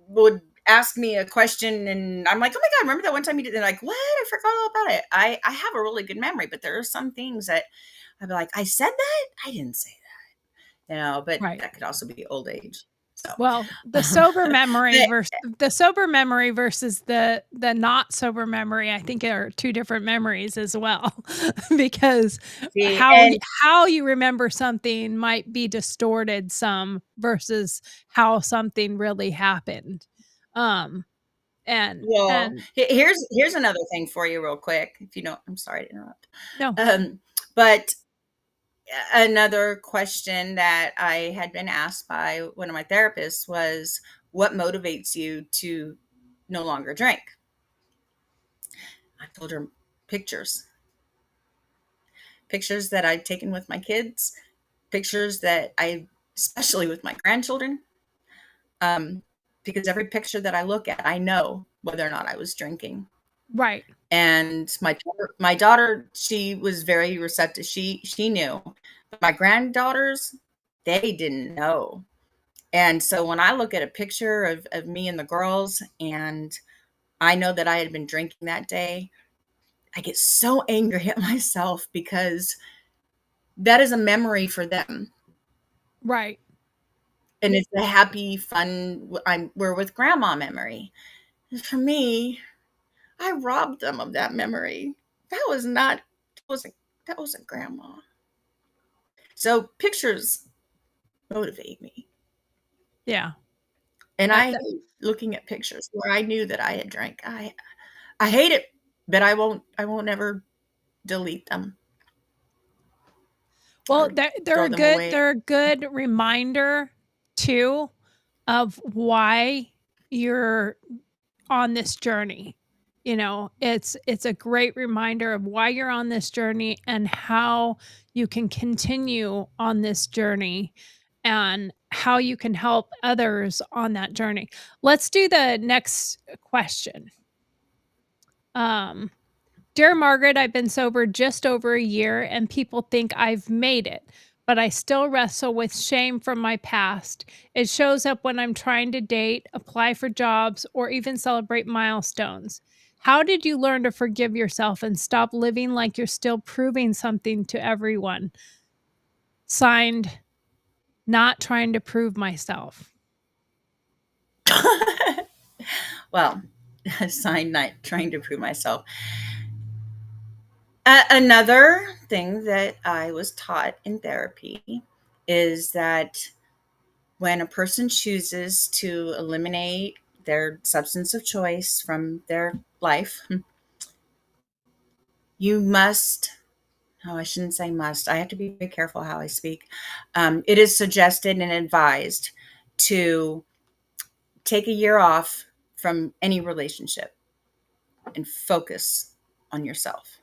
would ask me a question, and I'm like, "Oh my god, remember that one time you did?" They're like, "What? I forgot all about it." I have a really good memory, but there are some things that I'd be like, "I said that? I didn't say that." But Right. that could also be old age. So, Well, the sober memory but, versus the sober memory versus the not sober memory, I think are two different memories as well, because see, how and how you remember something might be distorted some versus how something really happened. Um, well, and here's another thing for you, real quick. If you don't, I'm sorry to interrupt. no, But another question that I had been asked by one of my therapists was, what motivates you to no longer drink? I told her pictures, pictures that I'd taken with my kids, pictures that especially with my grandchildren, um, because every picture that I look at, I know whether or not I was drinking. right, And my daughter, she was very receptive. She knew. But my granddaughters, they didn't know. And so when I look at a picture of me and the girls, and I know that I had been drinking that day, I get so angry at myself because that is a memory for them. right. And it's a happy, fun, we're with grandma memory. And for me, I robbed them of that memory. That was not, that wasn't grandma. So pictures motivate me. Yeah. And That, I that hate looking at pictures where I knew that I had drank. I hate it, but I won't ever delete them well, or they're throw a them good away. they're a good reminder too of why you're on this journey. You know, it's a great reminder of why you're on this journey and how you can continue on this journey and how you can help others on that journey. Let's do the next question. Um, Dear Margaret, I've been sober just over a year and people think I've made it, but I still wrestle with shame from my past. It shows up when I'm trying to date, apply for jobs, or even celebrate milestones. How did you learn to forgive yourself and stop living like you're still proving something to everyone? Signed, Not Trying to Prove Myself. Well, sign not trying to prove myself. Another thing that I was taught in therapy is that when a person chooses to eliminate their substance of choice from their life, you must, oh, I shouldn't say must. I have to be very careful how I speak. It is suggested and advised to take a year off from any relationship and focus on yourself.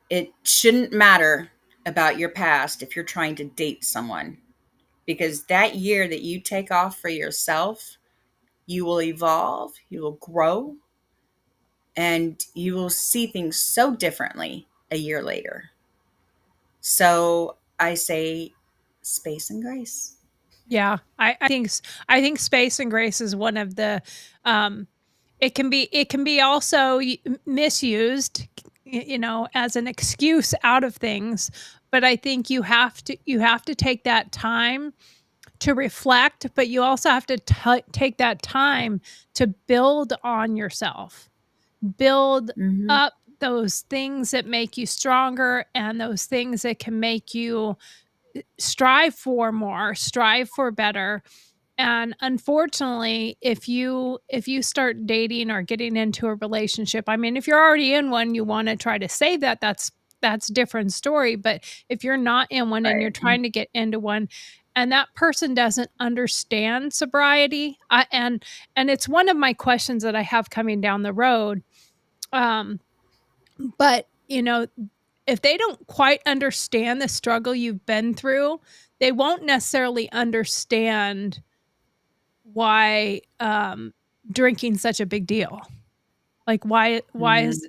It shouldn't matter about your past if you're trying to date someone, because that year that you take off for yourself, you will evolve, you will grow, and you will see things so differently a year later. So I say space and grace. Yeah, I think space and grace is one of the, um it can be also misused, as an excuse out of things, but I think you have to take that time to reflect, but you also have to take that time to build on yourself. Build Mm-hmm. up those things that make you stronger and those things that can make you strive for more, strive for better. And unfortunately, if you start dating or getting into a relationship, I mean, if you're already in one, you want to try to save that, that's a different story. But if you're not in one and you're Right. trying to get into one and that person doesn't understand sobriety, and it's one of my questions that I have coming down the road. Um, but if they don't quite understand the struggle you've been through, they won't necessarily understand why, drinking's such a big deal. Like, Mm-hmm.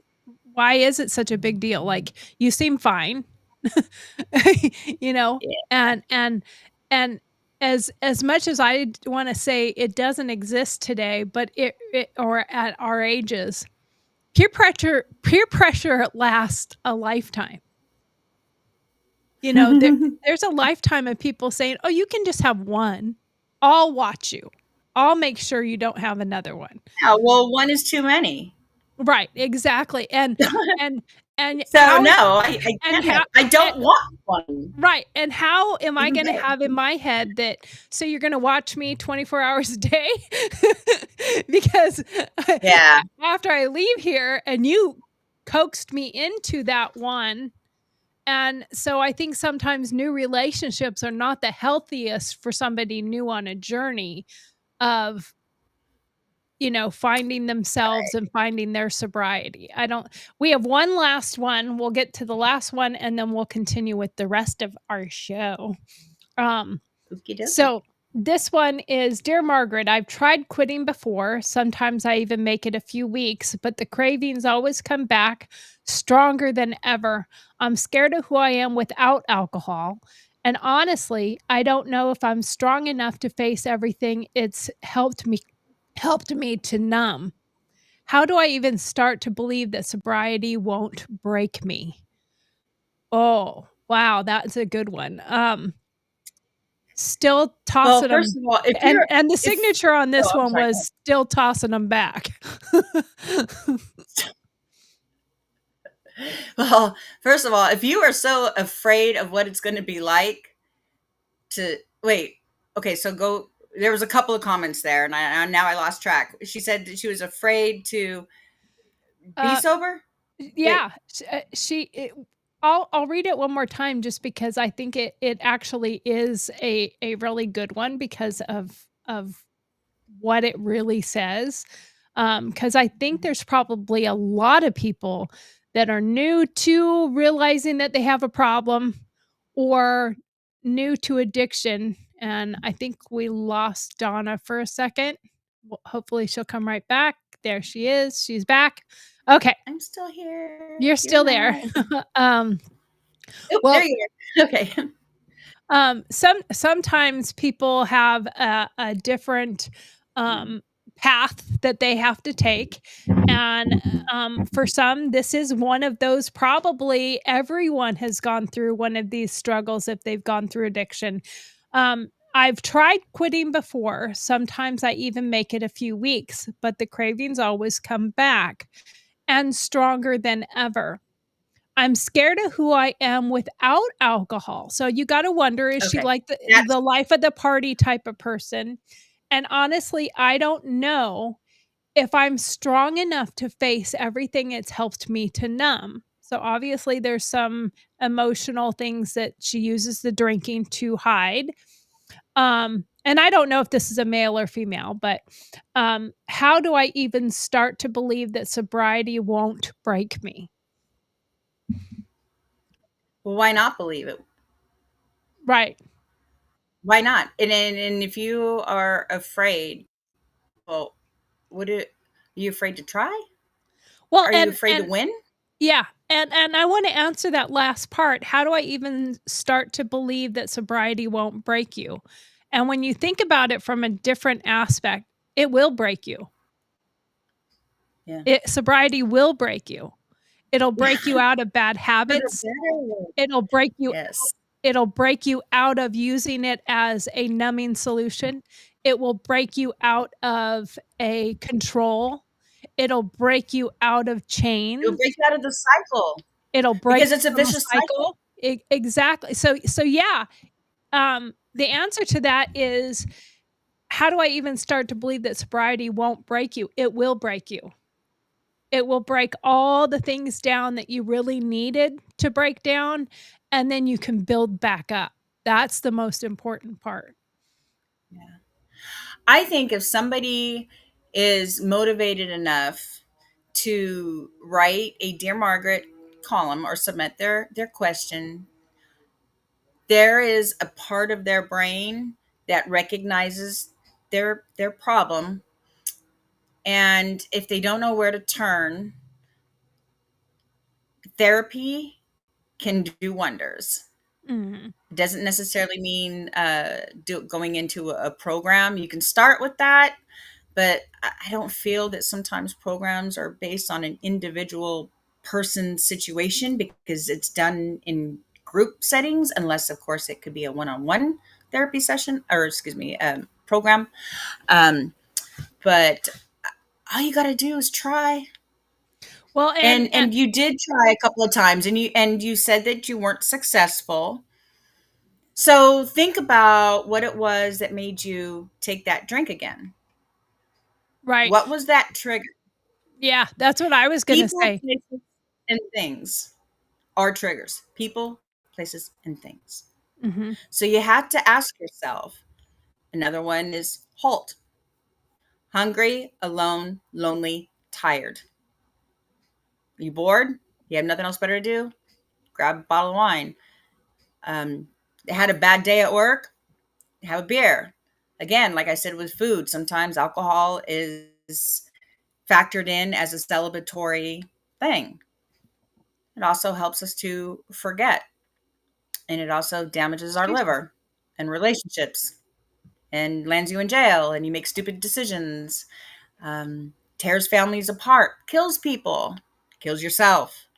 why is it such a big deal? Like, you seem fine, you know, Yeah. and as much as I wanna say it doesn't exist today, but it or at our ages, peer pressure lasts a lifetime. There's a lifetime of people saying, "Oh, you can just have one. I'll watch you. I'll make sure you don't have another one." Yeah, well, one is too many. Right, exactly, and and So how no, am I and can't have. how I and don't want one. right, and how am I Even gonna better. have in my head that, "So you're gonna watch me 24 hours a day?" Because Yeah. after I leave here and you coaxed me into that one. And so I think sometimes new relationships are not the healthiest for somebody new on a journey of, finding themselves and finding their sobriety. I don't We have one last one. We'll get to the last one and then we'll continue with the rest of our show. Um Okie dokie. so this one is, Dear Margaret, I've tried quitting before. Sometimes I even make it a few weeks, but the cravings always come back stronger than ever. I'm scared of who I am without alcohol. And honestly, I don't know if I'm strong enough to face everything it's helped me to numb. How do I even start to believe that sobriety won't break me? Oh, wow, that's a good one. Still Well, tossing first them, of all, if you're and the if signature on oh, this I'm one sorry. Go was still tossing them back. ahead. Well, first of all, if you are so afraid of what it's going to be like to wait, okay, so go. There was a couple of comments there, and now I lost track. She said that she was afraid to be Uh, sober. Wait. yeah, I'll read it one more time just because I think it actually is a really good one because of what it really says. Because I think there's probably a lot of people that are new to realizing that they have a problem or new to addiction. And I think we lost Donna for a second. Well, hopefully she'll come right back. There she is. She's back. Okay, I'm still here. you're You're still there. not. um, Oh, there well, you are. Okay. sometimes people have a different path that they have to take, and for some, this is one of those. Probably everyone has gone through one of these struggles if they've gone through addiction. I've tried quitting before. Sometimes I even make it a few weeks, but the cravings always come back and stronger than ever. I'm scared of who I am without alcohol. So you got to wonder, is she Okay. like That's the life of the party type of person? And honestly, I don't know if I'm strong enough to face everything it's helped me to numb. So obviously there's some emotional things that she uses the drinking to hide. And I don't know if this is a male or female, but how do I even start to believe that sobriety won't break me? well, why not believe it? Right. Why not? And if you are afraid, well, would it? Are you afraid to try? Well, Are you afraid to and win? yeah, and I wanna answer that last part. How do I even start to believe that sobriety won't break you? And when you think about it from a different aspect, it will break you. Yeah. Sobriety will break you. It'll break you out of bad For the habits. better. It'll break you Yes. It'll break you out of using it as a numbing solution. It will break you out of a control. It'll break you out of It'll chains. break you out of the cycle It'll break because it's a you from a vicious cycle. cycle. Exactly. So yeah, the answer to that is, how do I even start to believe that sobriety won't break you? It will break you. It will break all the things down that you really needed to break down, and then you can build back up. That's the most important part. Yeah. I think if somebody is motivated enough to write a Dear Margaret column or submit their question, there is a part of their brain that recognizes their problem, and if they don't know where to turn, therapy can do wonders. Mhm. It doesn't necessarily mean going into a program. You can start with that, but I don't feel that sometimes programs are based on an individual person situation because it's done in group settings, unless, of course, it could be a one-on-one therapy session or, excuse me, program. Um, but all you got to do is try. Well, And you did try a couple of times, and you said that you weren't successful. So think about what it was that made you take that drink again. right. What was that trigger? Yeah, that's what I was gonna People, say. places, and things are triggers. People, places, and things. Mhm. So you have to ask yourself. Another one is halt. Hungry, alone, lonely, tired. You bored? You have nothing else better to do? Grab a bottle of wine. Um, had a bad day at work? Have a beer. Again, like I said with food, sometimes alcohol is factored in as a celebratory thing. It also helps us to forget, and it also damages our Excuse me. liver and relationships and lands you in jail and you make stupid decisions, tears families apart, kills people, kills yourself.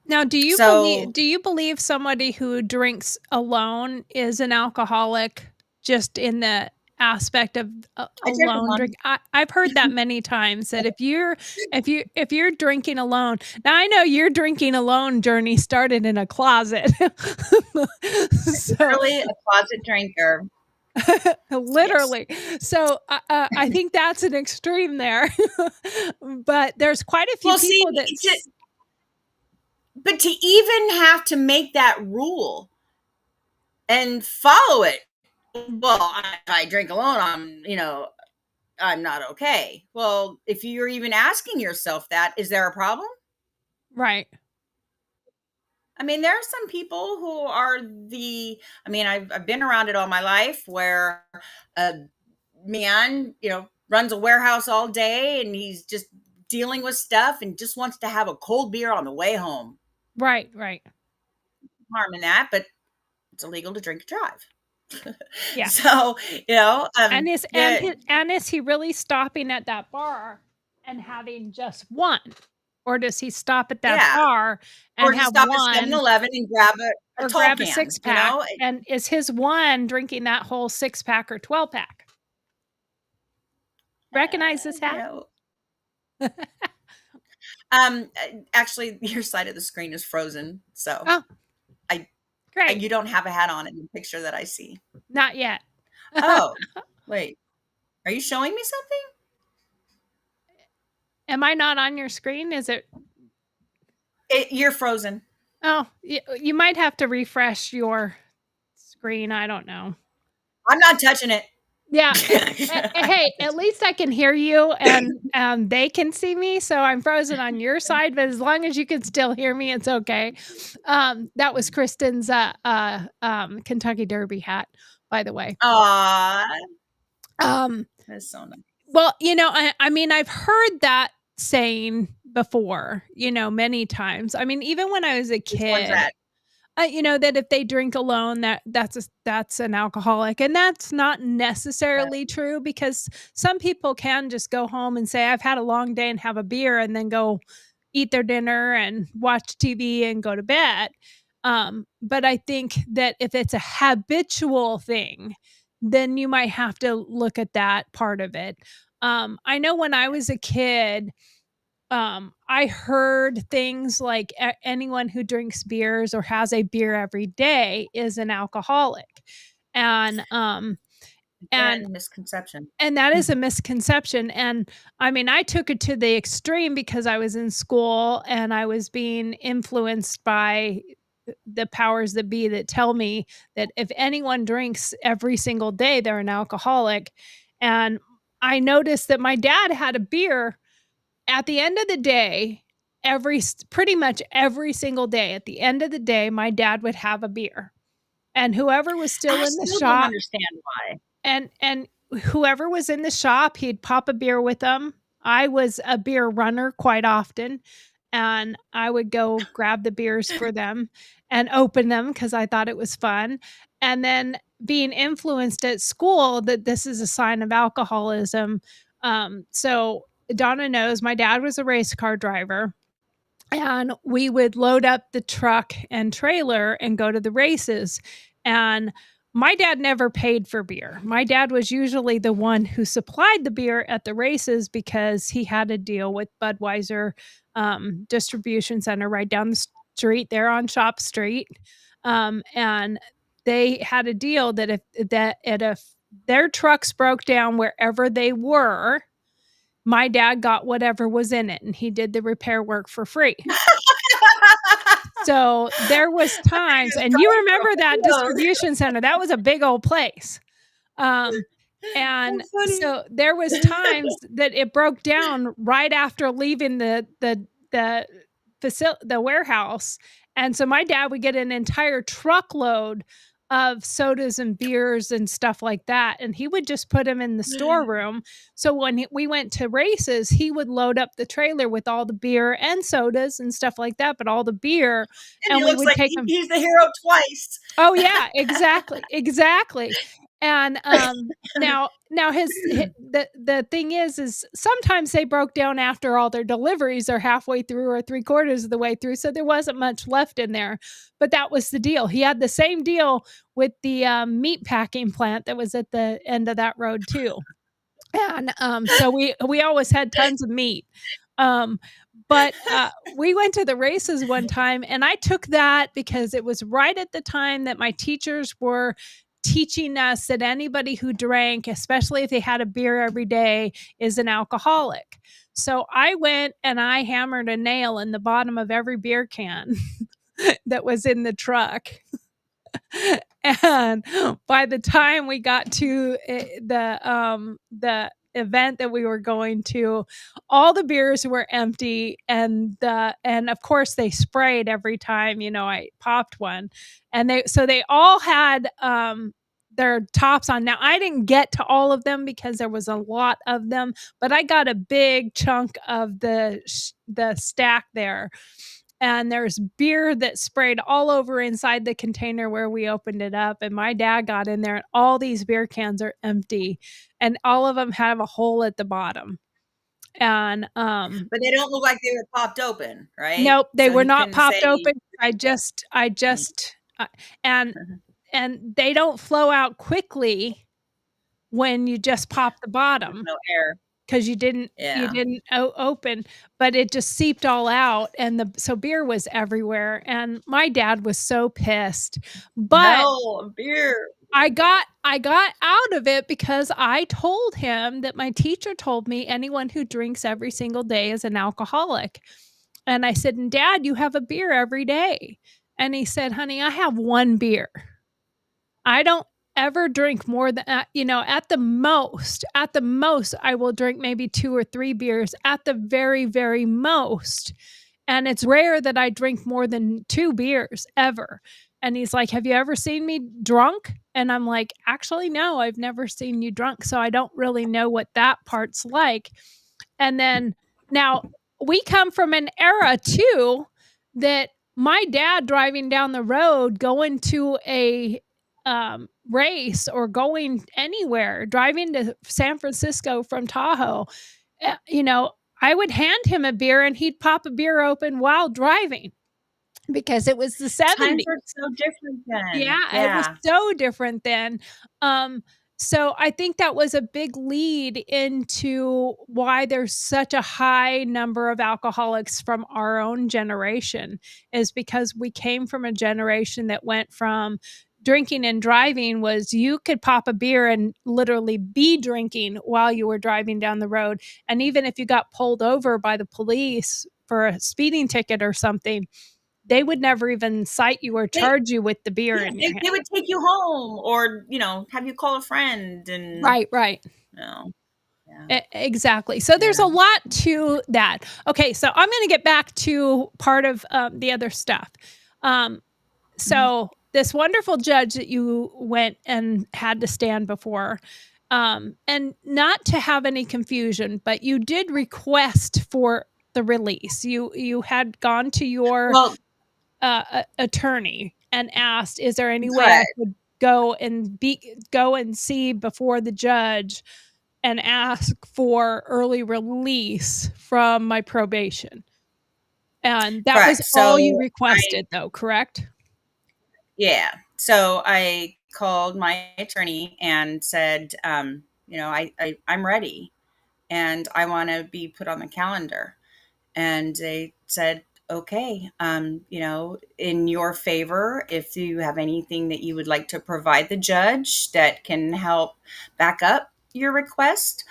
Now, So do you believe somebody who drinks alone is an alcoholic just in the aspect of I drink alone drink? alone. I've heard that many times that if you're drinking alone. Now I know your drinking alone journey started in a closet. So Literally a closet drinker. Yes. literally. So I think that's an extreme there. But there's quite a few Well, see, people that's but to even have to make that rule and follow it, well, if I drink alone, I'm not okay. Well, if you're even asking yourself that, is there a problem? right. I mean, there are some people who are I've been around it all my life where a man, runs a warehouse all day and he's just dealing with stuff and just wants to have a cold beer on the way home. Right, right. Harm in that, but it's illegal to drink and drive. Yeah. So, the And is he really stopping at that bar and having just one? or does he stop at that Yeah. bar Or and just have stop at 7 one Eleven and grab a or tall grab a can, 6-pack? And is his one drinking that whole 6-pack or 12-pack? Recognize this hat? No. Actually, your side of the screen is frozen, so Oh, I great. you don't have a hat on in the picture that I see. Not yet. Oh, wait. Are you showing me something? Am I not on your screen? Is it? You're frozen. Oh, you might have to refresh your screen. I don't know. I'm not touching it. Yeah. Hey, at least I can hear you and they can see me. So I'm frozen on your side, but as long as you can still hear me, it's okay. That was Kristen's Kentucky Derby hat, by the way. Aw, Um, that's so nice. well, I mean, I've heard that saying before, many times. I mean, even when I was a Which one's kid, that? that if they drink alone, that's an alcoholic, and that's not necessarily true because some people can just go home and say, "I've had a long day," and have a beer, and then go eat their dinner and watch TV and go to bed. But I think that if it's a habitual thing, then you might have to look at that part of it. I know when I was a kid, I heard things like anyone who drinks beers or has a beer every day is an alcoholic. And and Again, misconception. and that is a misconception. And I mean, I took it to the extreme because I was in school and I was being influenced by the powers that be that tell me that if anyone drinks every single day, they're an alcoholic. And I noticed that my dad had a beer at the end of the day, pretty much every single day, at the end of the day, my dad would have a beer. And whoever was still I in the still don't shop understand why. and whoever was in the shop, he'd pop a beer with them. I was a beer runner quite often, and I would go grab the beers for them and open them because I thought it was fun. And then being influenced at school that this is a sign of alcoholism. So Donna knows my dad was a race car driver, and we would load up the truck and trailer and go to the races. And my dad never paid for beer. My dad was usually the one who supplied the beer at the races because he had a deal with Budweiser distribution center right down the street there on Shop Street. And they had a deal that if their trucks broke down wherever they were, my dad got whatever was in it and he did the repair work for free. So there was times, and you remember that distribution center, that was a big old place. And so there was times that it broke down right after leaving the warehouse. And so my dad would get an entire truckload of sodas and beers and stuff like that, and he would just put them in the storeroom. So when we went to races, he would load up the trailer with all the beer and sodas and stuff like that, but all the beer, And and he we looks would like take them. he's the hero twice. Oh yeah, exactly. And now the thing is sometimes they broke down after all their deliveries are halfway through or 3/4 of the way through, so there wasn't much left in there. But that was the deal. He had the same deal with the meat packing plant that was at the end of that road too. And so we always had tons of meat. Um, but we went to the races one time, and I took that because it was right at the time that my teachers were teaching us that anybody who drank, especially if they had a beer every day, is an alcoholic. So I went and I hammered a nail in the bottom of every beer can that was in the truck. And by the time we got to the event that we were going to, all the beers were empty, and of course they sprayed every time I popped one, and they all had their tops on. Now I didn't get to all of them because there was a lot of them, but I got a big chunk of the stack there. And there's beer that sprayed all over inside the container where we opened it up. And my dad got in there, and all these beer cans are empty, and all of them have a hole at the bottom. And But they don't look like they were popped open, right? nope, they So were he not couldn't say popped he open. I drank it. just I Mm. just and and they don't flow out quickly when you just pop the There's bottom. no air. 'Cause you Yeah. didn't o open, but it just seeped all out, and the so beer was everywhere, and my dad was so pissed, but No, beer. I got out of it because I told him that my teacher told me anyone who drinks every single day is an alcoholic, and I said, "And dad, you have a beer every day." And he said, "Honey, I have 1 beer." I don't ever drink more than at the most, I will drink maybe 2 or 3 beers at the very, very most, and it's rare that I drink more than 2 beers ever. And he's like, "Have you ever seen me drunk?" And I'm like, "Actually, no, I've never seen you drunk, so I don't really know what that part's like." And then now we come from an era too that my dad driving down the road going to a race or going anywhere, driving to San Francisco from Tahoe, you know, I would hand him a beer and he'd pop a beer open while driving because it was the Times were '70s. so different then. Yeah, it was Yeah. so different then. Um, so I think that was a big lead into why there's such a high number of alcoholics from our own generation, is because we came from a generation that went from drinking and driving was you could pop a beer and literally be drinking while you were driving down the road. And even if you got pulled over by the police for a speeding ticket or something, they would never even cite you or They charge you with the beer yeah, in your they hand. would take you home or, have you call a friend and, Right, right. yeah, Exactly. So there's yeah. a lot to that. Okay, so I'm gonna get back to part of, the other stuff. Um, Mhm. so this wonderful judge that you went and had to stand before, and not to have any confusion, but you did request for the release. You had gone to your Well, attorney and asked, "Is there any way I correct, could go and see before the judge and ask for early release from my probation?" And that was correct. all you So I requested though, correct? yeah. So I called my attorney and said, I'm ready and I want to be put on the calendar. And they said, okay, in your favor, if you have anything that you would like to provide the judge that can help back up your request,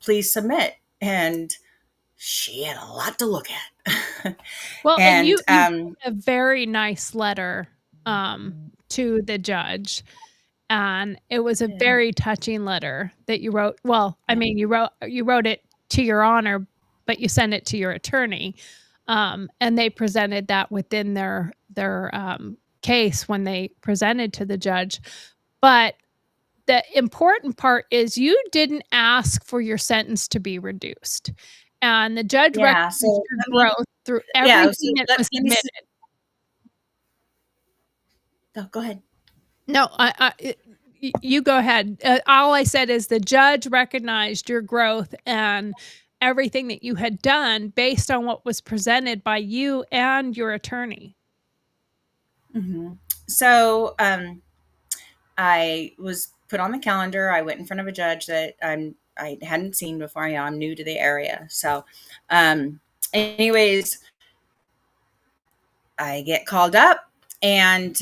please submit. And she had a lot to look at. Well, and and you wrote a very nice letter, to the judge, and it was a yeah, very touching letter that you wrote. Well, I yeah, mean, you wrote it to your honor, but you sent it to your attorney, and they presented that within their case when they presented to the judge. But the important part is you didn't ask for your sentence to be reduced, and the judge yeah. recognized So your growth through so everything that was let me, submitted. oh, go ahead. No, you go ahead. All I said is the judge recognized your growth and everything that you had done based on what was presented by you and your attorney. Hmm. So, I was put on the calendar. I went in front of a judge that I hadn't seen before. I'm new to the area. So, anyways, I get called up and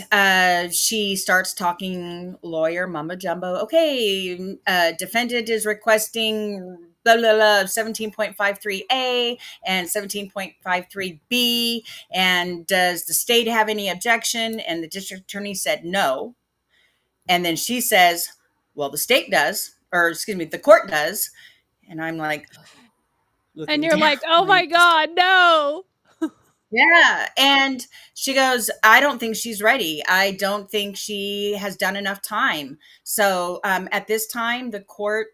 she starts talking lawyer mumbo jumbo. Okay, defendant is requesting blah blah blah 17.53A and 17.53B. And does the state have any objection? And the district attorney said no. And then she says, well, the state does, or excuse me, the court does. And I'm like And looking you're down, like, "Oh my like, god, no." yeah. And she goes, I don't think she's ready. I don't think she has done enough time. So at this time, the court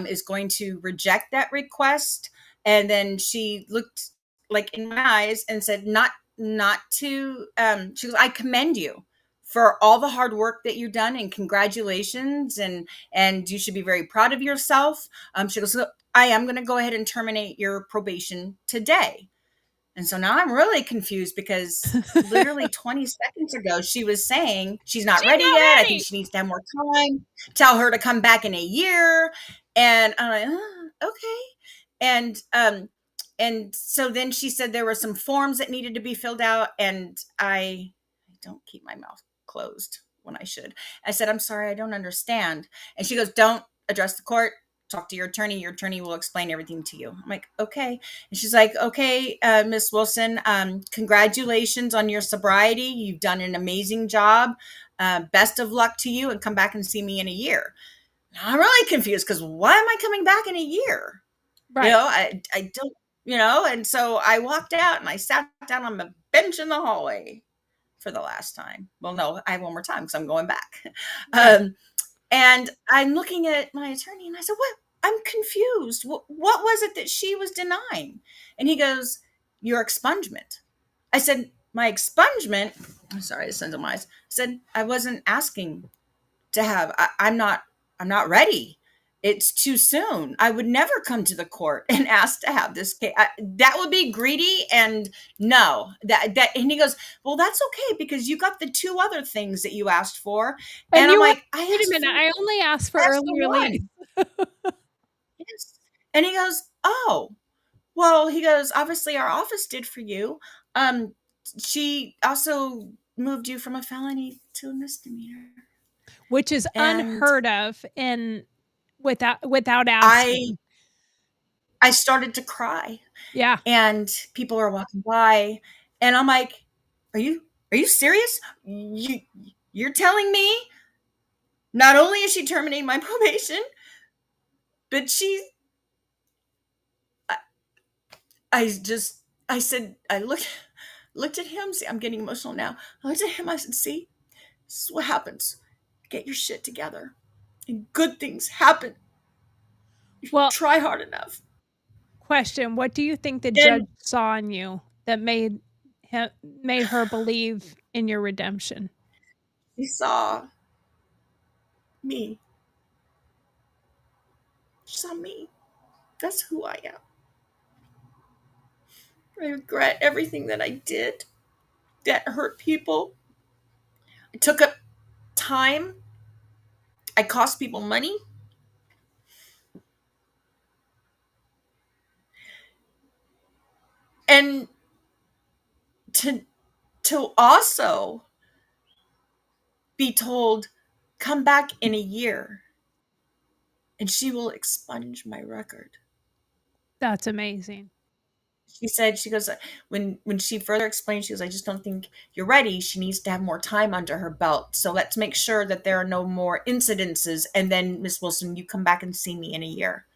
is going to reject that request. And then she looked like in my eyes and said, not to, she goes, I commend you for all the hard work that you've done, and congratulations, and you should be very proud of yourself. She goes, so I am going to go ahead and terminate your probation today. And so now I'm really confused because literally 20 seconds ago, she was saying she's not She's ready not yet. I think ready. she needs to have more time. Tell her to come back in a year. And I'm like, okay. And so then she said there were some forms that needed to be filled out. And I don't keep my mouth closed when I should. I said, I'm sorry, I don't understand. And she goes, don't address the court. Talk to your attorney. Your attorney will explain everything to you. I'm like, okay. And she's like, okay, Miss Wilson, congratulations on your sobriety. You've done an amazing job. Best of luck to you, and come back and see me in a year. Now, I'm really confused because why am I coming back in a year? Right. I don't, and so I walked out and I sat down on the bench in the hallway for the last time. Well, no, I have one more time because I'm going back. Right. And I'm looking at my attorney and I said, what? I'm confused. What was it that she was denying? And he goes, your expungement. I said, my expungement. I'm sorry, this sends my eyes. I said, I wasn't asking to have, I'm not ready. It's too soon. I would never come to the court and ask to have this case. That would be greedy. And no, and he goes, well, that's okay because you got the two other things that you asked for. And And I'm you were like, I wait a asked minute, for, I only asked for I asked early for release. one. Yes. And he goes, oh, well, he goes, obviously our office did for you. Um, she also moved you from a felony to a misdemeanor. Which is And unheard of and without I asking. I started to cry, Yeah. and people are walking by, and I'm like, are you serious? You're telling me not only is she terminating my probation, but I, I said, I looked at him. See, I'm getting emotional now. I looked at him. I said, see, this is what happens. Get your shit together, and good things happen. Well, Try hard enough. question, what do you think the judge And saw in you that made her believe in your redemption? he saw me. He saw me. That's who I am. I regret everything that I did that hurt people. I took up time. I cost people money. And to also be told, come back in a year and she will expunge my record. That's amazing. She said, she goes, when she further explained, she goes, I just don't think you're ready. She needs to have more time under her belt. So let's make sure that there are no more incidences. And then, Miss Wilson, you come back and see me in a year.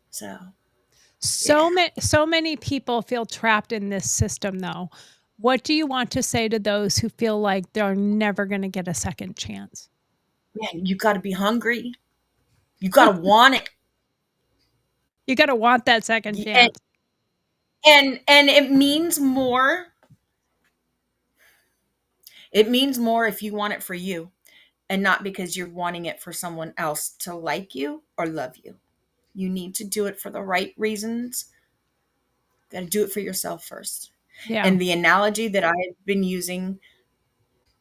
So, yeah. So many people feel trapped in this system though. What do you want to say to those who feel like they're never gonna get a second chance? Man, you got to be hungry. You got to want it. You gotta want that second And, chance. and it means more. It means more if you want it for you and not because you're wanting it for someone else to like you or love you. You need to do it for the right reasons. Got to do it for yourself first. Yeah. And the analogy that I've been using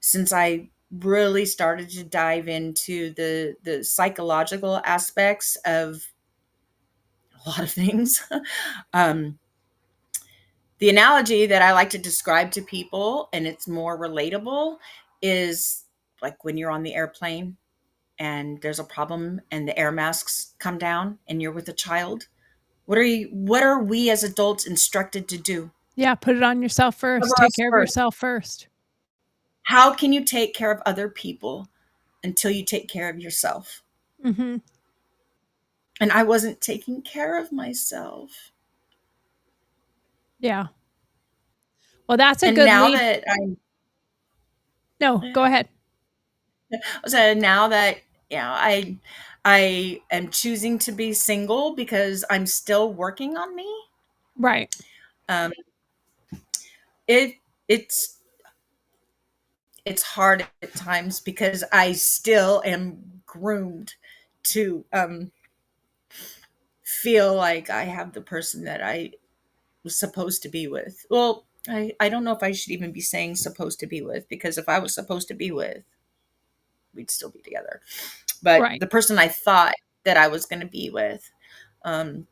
since I really started to dive into the psychological aspects of a lot of things, um, the analogy that I like to describe to people, and it's more relatable, is like when you're on the airplane and there's a problem and the air masks come down and you're with a child. What are we as adults instructed to do? Yeah, put it on yourself first. Cover Take us care of first. yourself first. How can you take care of other people until you take care of yourself? Mhm. And I wasn't taking care of myself. Yeah. Well, that's a And good now lead. that I'm No, go ahead. so now that I am choosing to be single because I'm still working on me. Right. Um, it it's it's hard at times because I still am groomed to feel like I have the person that I was supposed to be with. Well, I don't know if I should even be saying supposed to be with, because if I was supposed to be with, we'd still be together. But Right. the person I thought that I was going to be with, um,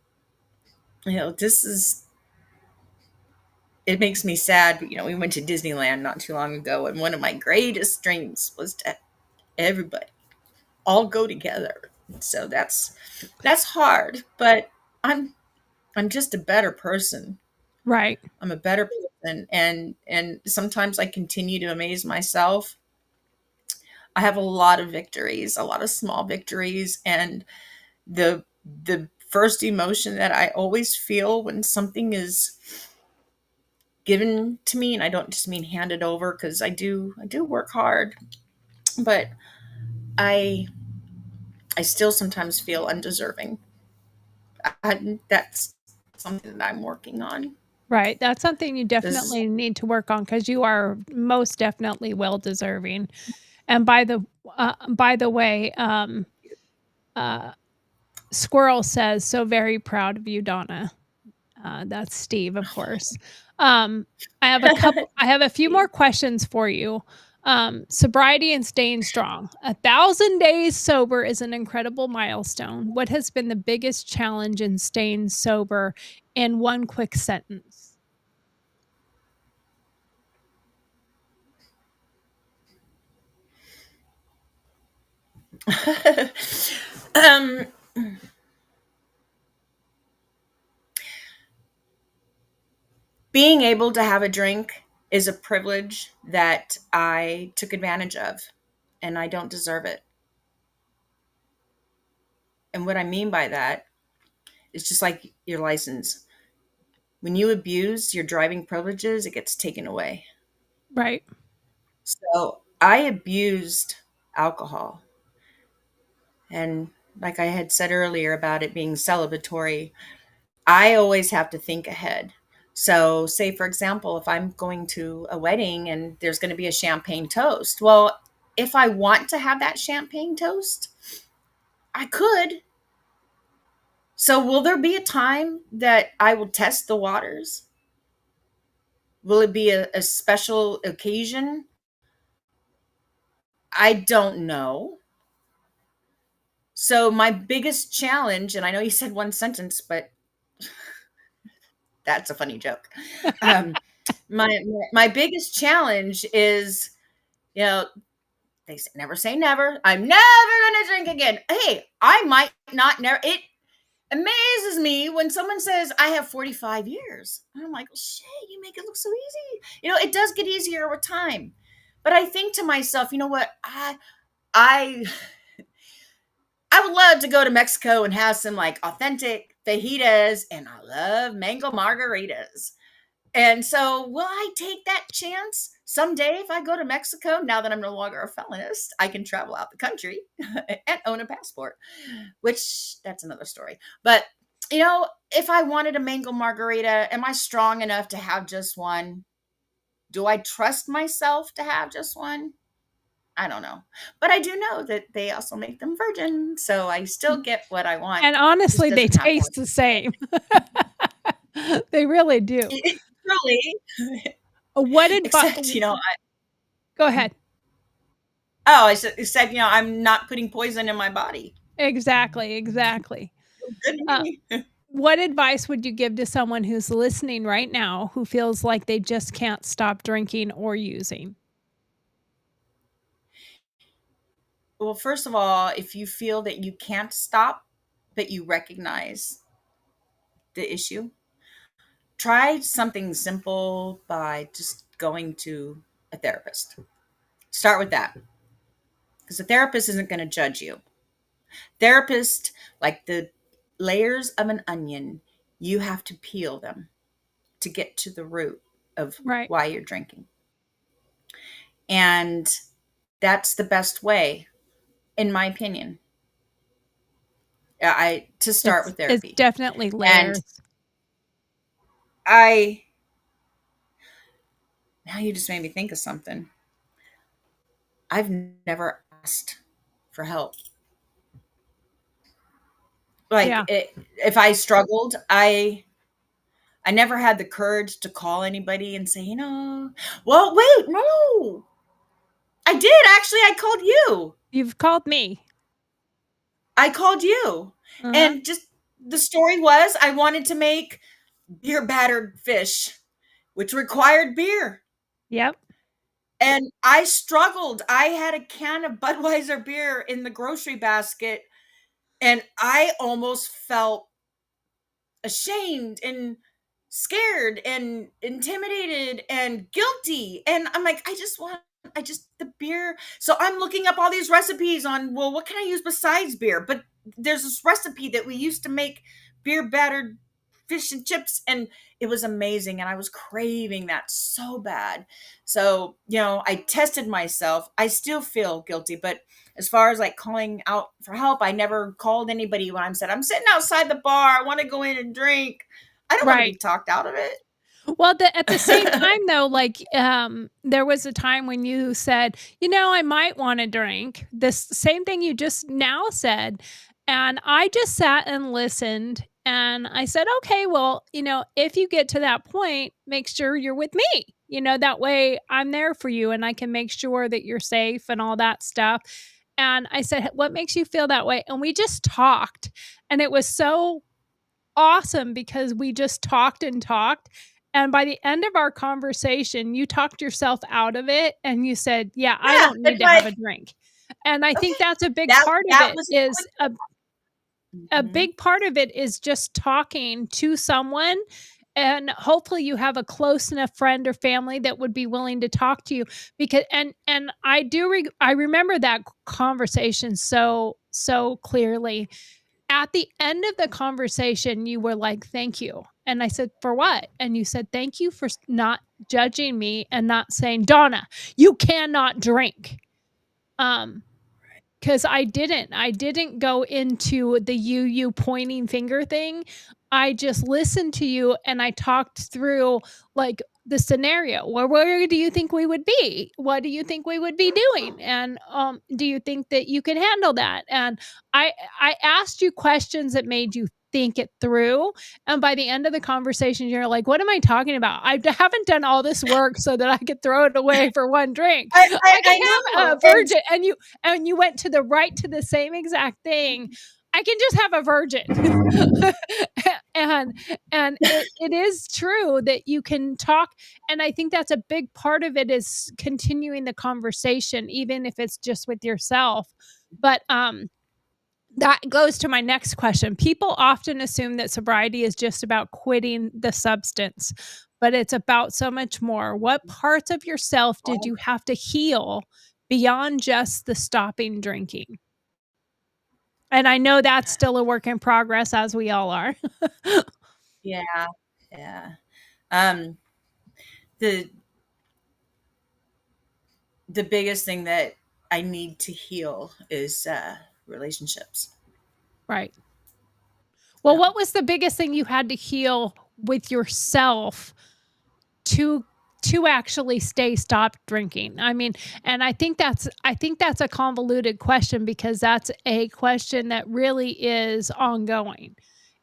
this is, it makes me sad. But, we went to Disneyland not too long ago, and one of my greatest dreams was to everybody all go together. So that's hard, but I'm I'm just a better person. Right. I'm a better person, and sometimes I continue to amaze myself. I have a lot of victories, a lot of small victories, and the the first emotion that I always feel when something is given to me, and I don't just mean handed over, because I do work hard, but I I still sometimes feel undeserving. That's something that I'm working on. Right. That's something you This definitely need to work on because you are most definitely well deserving. And by the way, uh, Squirrel says, "So very proud of you, Donna." That's Steve, of course. Um, I have a few more questions for you. Sobriety and staying strong. 1,000 days sober is an incredible milestone. What has been the biggest challenge in staying sober in one quick sentence? um, being able to have a drink is a privilege that I took advantage of, and I don't deserve it. And what I mean by that is just like your license. When you abuse your driving privileges, it gets taken away. Right. So I abused alcohol. And like I had said earlier about it being celebratory, I always have to think ahead. So, say, for example, if I'm going to a wedding and there's going to be a champagne toast, well, if I want to have that champagne toast, I could. So, will there be a time that I will test the waters? Will it be a special occasion? I don't know. So, my biggest challenge, and I know you said one sentence, but that's a funny joke. Um, my biggest challenge is, you know, they say, never say never. I'm never gonna drink again. Hey, I might not never. It amazes me when someone says I have 45 years. And I'm like, well, shit, you make it look so easy. It does get easier with time. But I think to myself, you know what? I I would love to go to Mexico and have some like authentic fajitas, and I love mango margaritas. And so, will I take that chance someday if I go to Mexico? Now that I'm no longer a felonist, I can travel out the country and own a passport, which that's another story. But, if I wanted a mango margarita, am I strong enough to have just one? Do I trust myself to have just one? I don't know. But I do know that they also make them virgin. So I still get what I want. And It just honestly, they doesn't have to taste the same. They really do. have really. What Except, Go ahead. oh, I said, I'm not putting poison in my body. Exactly, exactly. Good to Uh, me. what advice would you give to someone who's listening right now who feels like they just can't stop drinking or using? Well, first of all, if you feel that you can't stop, but you recognize the issue, try something simple by just going to a therapist. Start with that, because a therapist isn't going to judge you. Therapist, like the layers of an onion, you have to peel them to get to the root of Right. why you're drinking. And that's the best way, in my opinion, I to start with It's therapy. definitely And layers. I now you just made me think of something. I've never asked for help. Like Yeah. if I struggled, I never had the courage to call anybody and say, well, wait, no. I did actually. I called you. You've called me. I called you. Uh-huh. And just the story was I wanted to make beer battered fish, which required beer. Yep. And I struggled. I had a can of Budweiser beer in the grocery basket, and I almost felt ashamed and scared and intimidated and guilty. And I'm like, the beer. So I'm looking up all these recipes on, well, what can I use besides beer? But there's this recipe that we used to make beer battered fish and chips, and it was amazing. And I was craving that so bad. So, I tested myself. I still feel guilty, but as far as like calling out for help, I never called anybody when I'm said, I'm sitting outside the bar. I want to go in and drink. I don't want to be Right. talked out of it. Well, at the same time, though, like, there was a time when you said, I might want to drink. This same thing you just now said. And I just sat and listened. And I said, okay, well, if you get to that point, make sure you're with me. That way I'm there for you and I can make sure that you're safe and all that stuff. And I said, what makes you feel that way? And we just talked. And it was so awesome because we just talked and talked. And by the end of our conversation, you talked yourself out of it and you said, yeah, I Yeah, don't need it's to have like, a drink. And I think okay, that's a big that part of that it was is a Mhm. big part of it is just talking to someone. And hopefully you have a close enough friend or family that would be willing to talk to you because and I remember that conversation so clearly. At the end of the conversation, you were like, "Thank you." And I said, "For what?" And you said, "Thank you for not judging me and not saying, 'Donna, you cannot drink.'" Um, 'Cause I didn't go into the you pointing finger thing. I just listened to you and I talked through, like, the scenario. Where do you think we would be? What do you think we would be doing? And, do you think that you can handle that? And I I asked you questions that made you think it through, and by the end of the conversation, you're like, "What am I talking about? Haven't done all this work so that I could throw it away for one drink. I I can have know. a And virgin," and you went to the same exact thing. I can just have a virgin. and it is true that you can talk, and I think that's a big part of it is continuing the conversation, even if it's just with yourself. But that goes to my next question. People often assume that sobriety is just about quitting the substance, but it's about so much more. What parts of yourself did you have to heal beyond just the stopping drinking? And I know that's still a work in progress as we all are. yeah, yeah. Um, the the biggest thing that I need to heal is relationships. Right. Well, Yeah. what was the biggest thing you had to heal with yourself to actually stop drinking? I mean, and I think that's a convoluted question because that's a question that really is ongoing.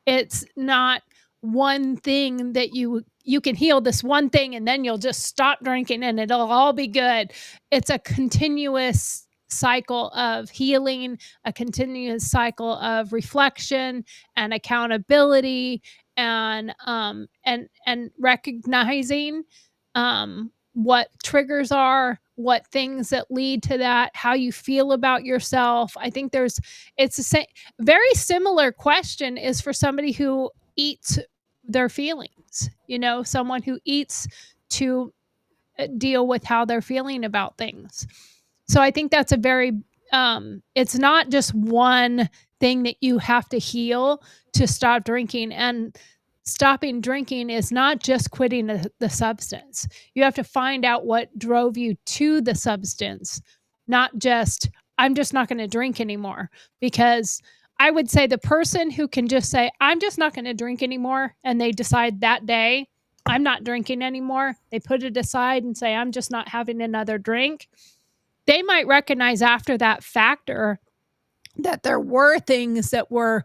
It's not one thing that you can heal this one thing and then you'll just stop drinking and it'll all be good. It's a continuous cycle of healing, a continuous cycle of reflection and accountability and recognizing what triggers are, what things that lead to that, how you feel about yourself. I think it's the same very similar question is for somebody who eats their feelings, someone who eats to deal with how they're feeling about things. So I think that's a very it's not just one thing that you have to heal to stop drinking, and stopping drinking is not just quitting the substance. You have to find out what drove you to the substance, not just I'm just not going to drink anymore, because I would say the person who can just say I'm just not going to drink anymore and they decide that day I'm not drinking anymore. They put it aside and say, I'm just not having another drink. they might recognize after that factor that there were things that were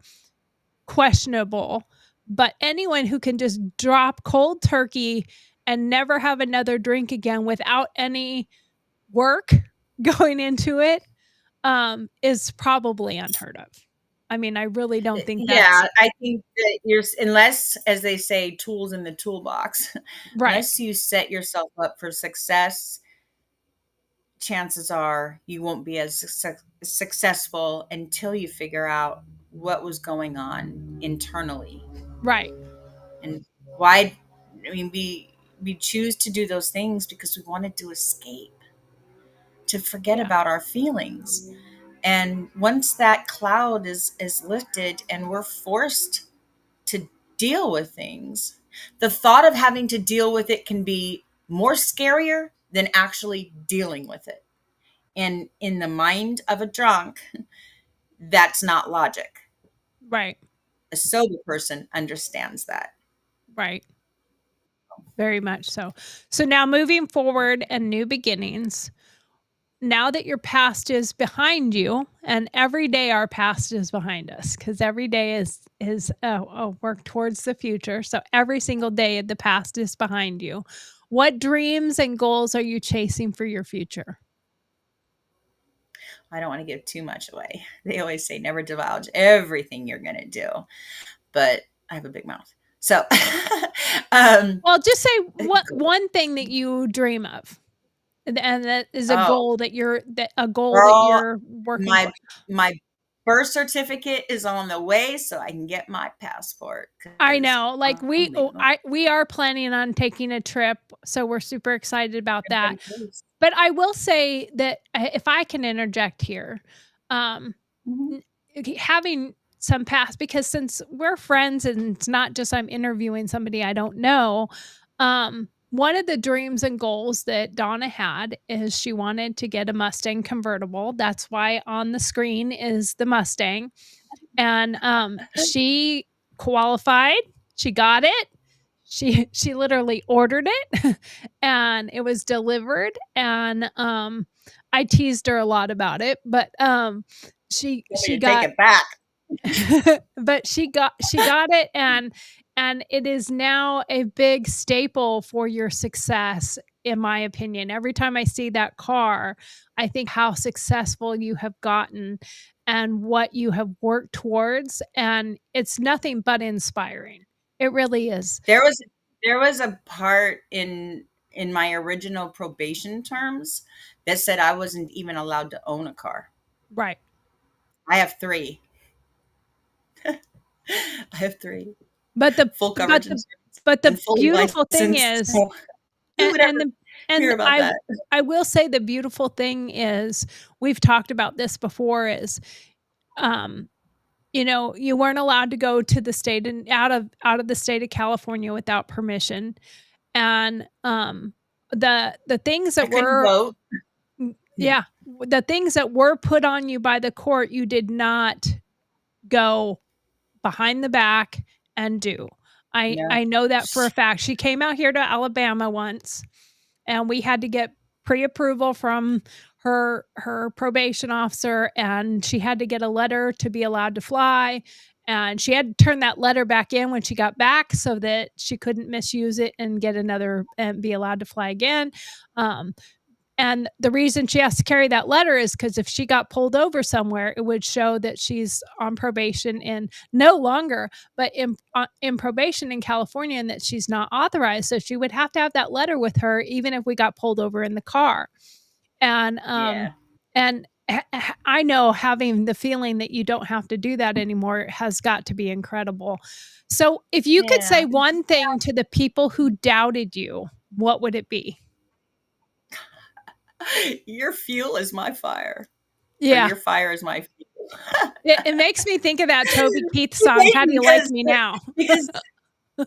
questionable, but anyone who can just drop cold turkey and never have another drink again without any work going into it, is probably unheard of. I mean, I really don't think that's Yeah, I think that unless, as they say, tools in the toolbox, right, unless you set yourself up for success, chances are you won't be as successful until you figure out what was going on internally right, and why. I mean, we choose to do those things because we wanted to escape, to forget yeah, about our feelings. And once that cloud is lifted and we're forced to deal with things, the thought of having to deal with it can be more scarier than actually dealing with it. And in the mind of a drunk, that's not logic. right, A sober person understands that. right, very much so. So now moving forward and new beginnings, now that your past is behind you, and every day our past is behind us because every day is a work towards the future. So every single day the past is behind you. What dreams and goals are you chasing for your future? I don't want to give too much away. They always say never divulge everything you're going to do, but I have a big mouth. So, um, Well, just say what one thing that you dream of, and that is a oh, goal that girl, you're working my towards. my birth certificate is on the way so I can get my passport I because know, like, I'm leaving. we are planning on taking a trip, so we're super excited about that. Everybody please. But I will say that if I can interject here, um, Mhm. n having some past, because since we're friends and it's not just I'm interviewing somebody I don't know, one of the dreams and goals that Donna had is she wanted to get a Mustang convertible. That's why on the screen is the Mustang. And, she qualified, she got it, she literally ordered it, and it was delivered, and, I teased her a lot about it, but, Want me she to take got it back? but she got it, and it is now a big staple for your success, in my opinion. Every time I see that car, I think how successful you have gotten and what you have worked towards, and it's nothing but inspiring. It really is. There was there was a part in my original probation terms that said I wasn't even allowed to own a car. Right. I have 3. I have 3. But the Full but coverage the insurance but and the fully beautiful thing licensed. is, So who would and ever hear and about that? I will say the beautiful thing is, we've talked about this before, is, um, you weren't allowed to go to the state and out of the state of California without permission, and, the things I that couldn't were vote. yeah, the things that were put on you by the court, you did not go behind the back and do. No. I know that for a fact. She came out here to Alabama once, and we had to get pre-approval from her probation officer, and she had to get a letter to be allowed to fly, and she had to turn that letter back in when she got back so that she couldn't misuse it and get another and be allowed to fly again. Um, and the reason she has to carry that letter is because if she got pulled over somewhere, it would show that she's on probation and no longer, but in probation in California, and that she's not authorized. So she would have to have that letter with her, even if we got pulled over in the car. And Yeah. I know having the feeling that you don't have to do that anymore has got to be incredible. So if you could say Yeah. one thing to the people who doubted you, what would it be? Your fuel is my fire, or Yeah. your fire is my fuel. It makes me think of that Toby Keith Keep song, "How Do hating You Like Me Now?" because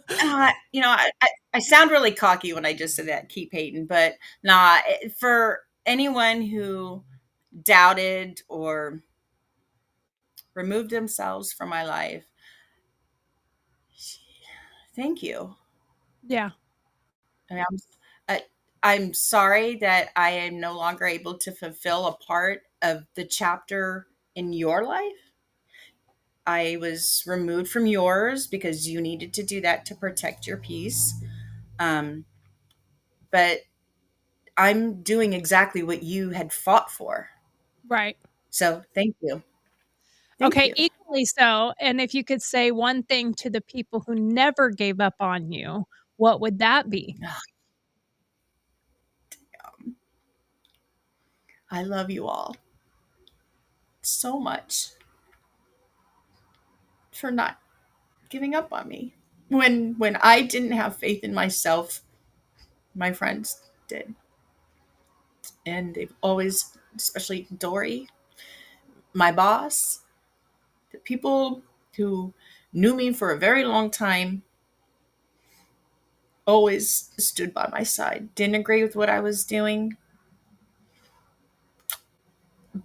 I sound really cocky when I just said that. Keep hating, but nah. For anyone who doubted or removed themselves from my life, thank you. Yeah, I mean, I, I'm sorry that I am no longer able to fulfill a part of the chapter in your life. I was removed from yours because you needed to do that to protect your peace. Um, but I'm doing exactly what you had fought for. Right. So thank you. Thank Okay, you. equally so, and if you could say one thing to the people who never gave up on you, what would that be? I love you all so much for not giving up on me. When I didn't have faith in myself, my friends did. And they've always, especially Dory, my boss, the people who knew me for a very long time, always stood by my side. Didn't agree with what I was doing,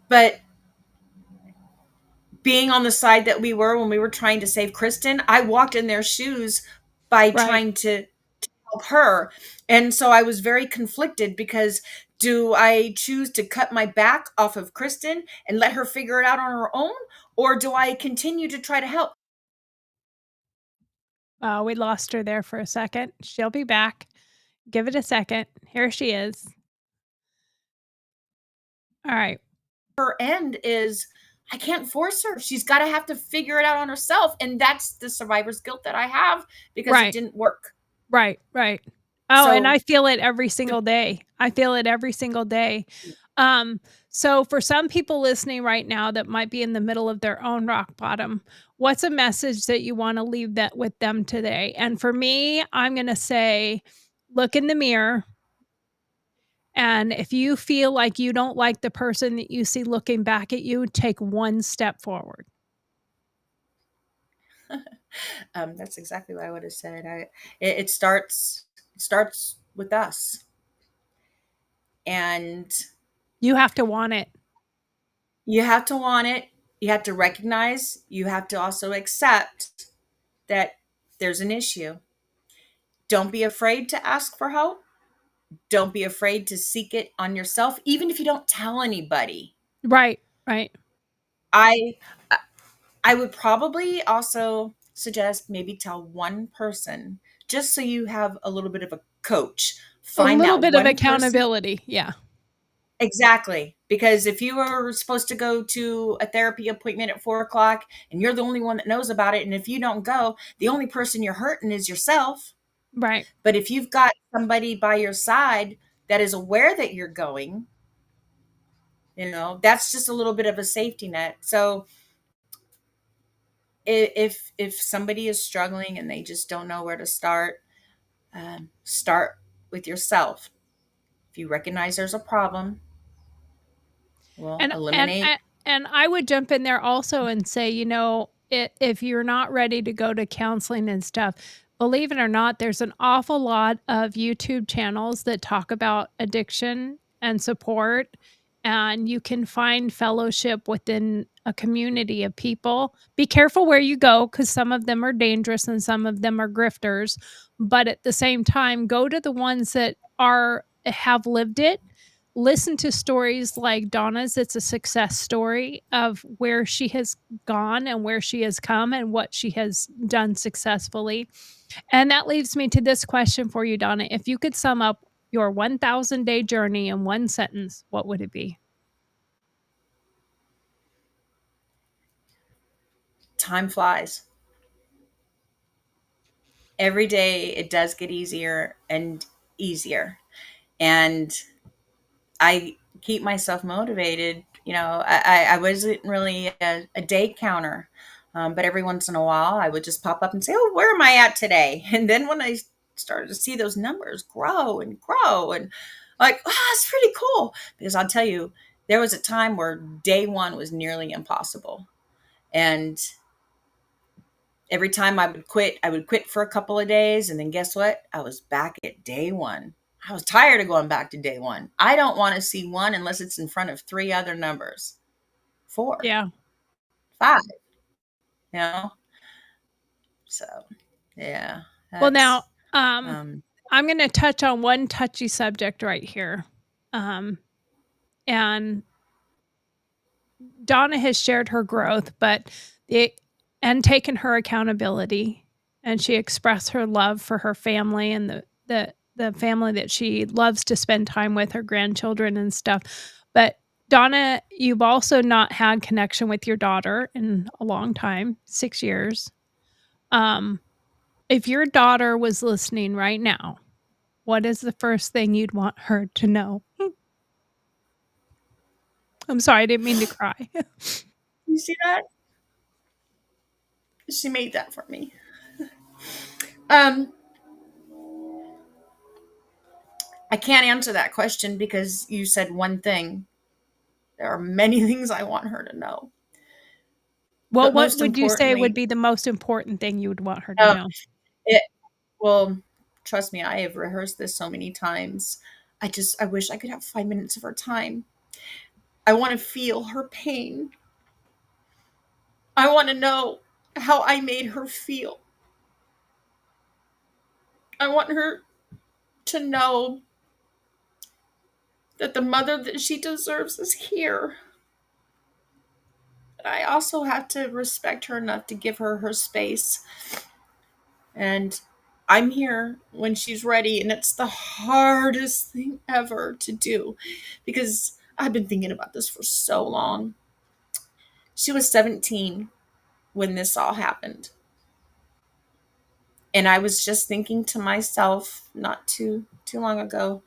but being on the side that we were when we were trying to save Kristen, I walked in their shoes by Right. trying to help her. And so I was very conflicted because do I choose to cut my back off of Kristen and let her figure it out on her own? Or do I continue to try to help? We lost her there for a second. She'll be back. Give it a second. Here she is. All right. Her end is I can't force her. She's got to have to figure it out on herself. And that's the survivor's guilt that I have because it Right. didn't work. Right, right. Oh, and So I feel it every single day. I feel it every single day. Um, so for some people listening right now that might be in the middle of their own rock bottom, what's a message that you wanna leave that with them today? And for me, I'm gonna say, look in the mirror, and if you feel like you don't like the person that you see looking back at you, take one step forward. that's exactly what I would have said. It starts with us. And You have to want it. you have to want it. You have to recognize, you have to also accept that there's an issue. Don't be afraid to ask for help. Don't be afraid to seek it on yourself, even if you don't tell anybody. Right, right. I I would probably also suggest maybe tell one person just so you have a little bit of a coach. A Find little that bit of one person. accountability, yeah. Exactly. Because if you were supposed to go to a therapy appointment at 4 o'clock and you're the only one that knows about it, and if you don't go, the only person you're hurting is yourself. Right. But if you've got somebody by your side that is aware that you're going, that's just a little bit of a safety net. So if somebody is struggling and they just don't know where to start with yourself. If you recognize there's a problem, well, And and eliminate. a and I would jump in there also and say, if you're not ready to go to counseling and stuff, believe it or not, there's an awful lot of YouTube channels that talk about addiction and support, and you can find fellowship within a community of people. Be careful where you go because some of them are dangerous and some of them are grifters, but at the same time, go to the ones that have lived it. Listen to stories like Donna's. It's a success story of where she has gone and where she has come and what she has done successfully. And that leads me to this question for you, Donna. If you could sum up your 1,000-day journey in one sentence, what would it be? Time flies. Every day it does get easier and easier. And I keep myself motivated. I wasn't really a day counter, but every once in a while I would just pop up and say, "Oh, where am I at today?" And then when I started to see those numbers grow and grow, and like, wow, it's pretty cool. Because I'll tell you, there was a time where day one was nearly impossible, and every time I would quit for a couple of days. And then guess what? I was back at day one. I was tired of going back to day one. I don't want to see one unless it's in front of three other numbers, four, Yeah. five, you know? So, yeah, Well, now, um, I'm gonna touch on one touchy subject right here. Um, and Donna has shared her growth, but the and taken her accountability, and she expressed her love for her family and the family that she loves to spend time with, her grandchildren and stuff. But Donna, you've also not had connection with your daughter in a long time, 6 years. Um, if your daughter was listening right now, what is the first thing you'd want her to know? I'm sorry, I didn't mean to cry. You see that? She made that for me. Um, I can't answer that question because you said one thing. There are many things I want her to know. Well, But what most would you say would importantly, be the most important thing you would want her to um, know? it well, trust me, I have rehearsed this so many times. I wish I could have 5 minutes of her time. I want to feel her pain. I want to know how I made her feel. I want her to know that the mother that she deserves is here. I also have to respect her enough to give her her space. And I'm here when she's ready. And it's the hardest thing ever to do because I've been thinking about this for so long. She was 17 when this all happened. And I was just thinking to myself not too long ago,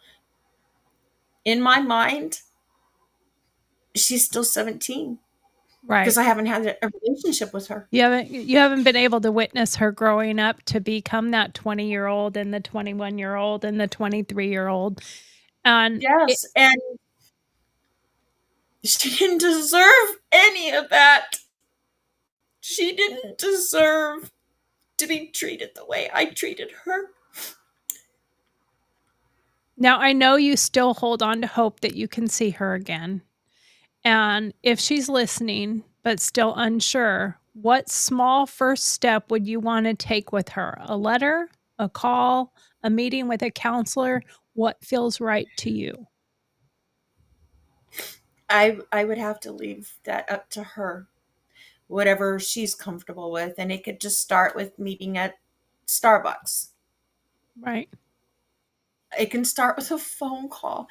in my mind, she's still 17 because Right. I haven't had a relationship with her. You haven't been able to witness her growing up to become that 20-year-old and the 21-year-old and the 23-year-old, and it Yes, and she didn't deserve any of that. She didn't deserve to be treated the way I treated her. now I know you still hold on to hope that you can see her again, and if she's listening but still unsure, what small first step would you wanna take with her? A letter, a call, a meeting with a counselor? What feels right to you? I would have to leave that up to her, whatever she's comfortable with, and it could just start with meeting at Starbucks. Right. It can start with a phone call.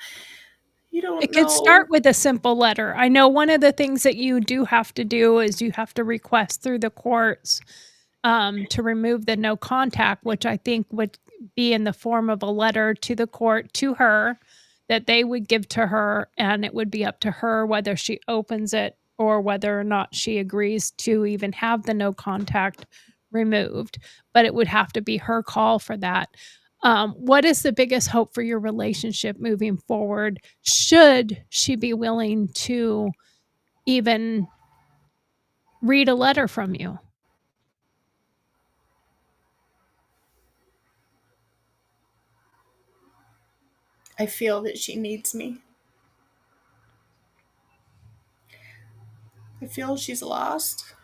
You don't It could start know. with a simple letter. I know one of the things that you do have to do is you have to request through the courts, to remove the no contact, which I think would be in the form of a letter to the court to her that they would give to her, and it would be up to her whether she opens it or whether or not she agrees to even have the no contact removed, but it would have to be her call for that. What is the biggest hope for your relationship moving forward? Should she be willing to even read a letter from you? I feel that she needs me. I feel she's lost.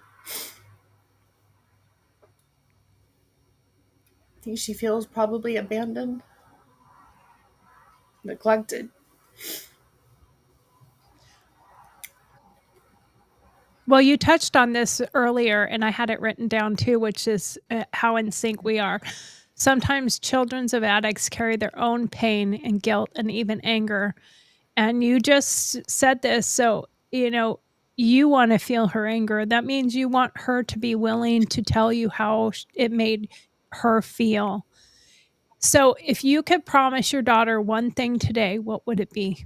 I think she feels probably abandoned, neglected. Well, you touched on this earlier, and I had it written down too, which is how in sync we are. Sometimes children of addicts carry their own pain and guilt and even anger. And you just said this. So, you want to feel her anger. That means you want her to be willing to tell you how it made her feel. So, if you could promise your daughter one thing today, what would it be?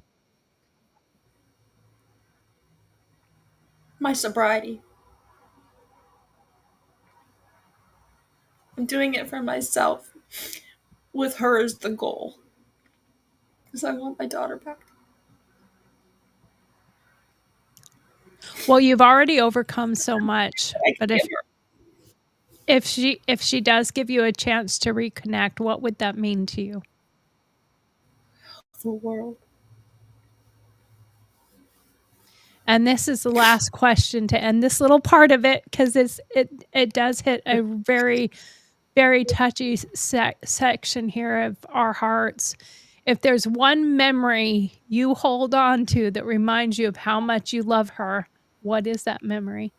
My sobriety. I'm doing it for myself, with her as the goal, because I want my daughter back. Well, you've already overcome so much, I can but give if her if she does give you a chance to reconnect, what would that mean to you? the world. And this is the last question to end this little part of it because it does hit a very very touchy section here of our hearts. If there's one memory you hold on to that reminds you of how much you love her, what is that memory?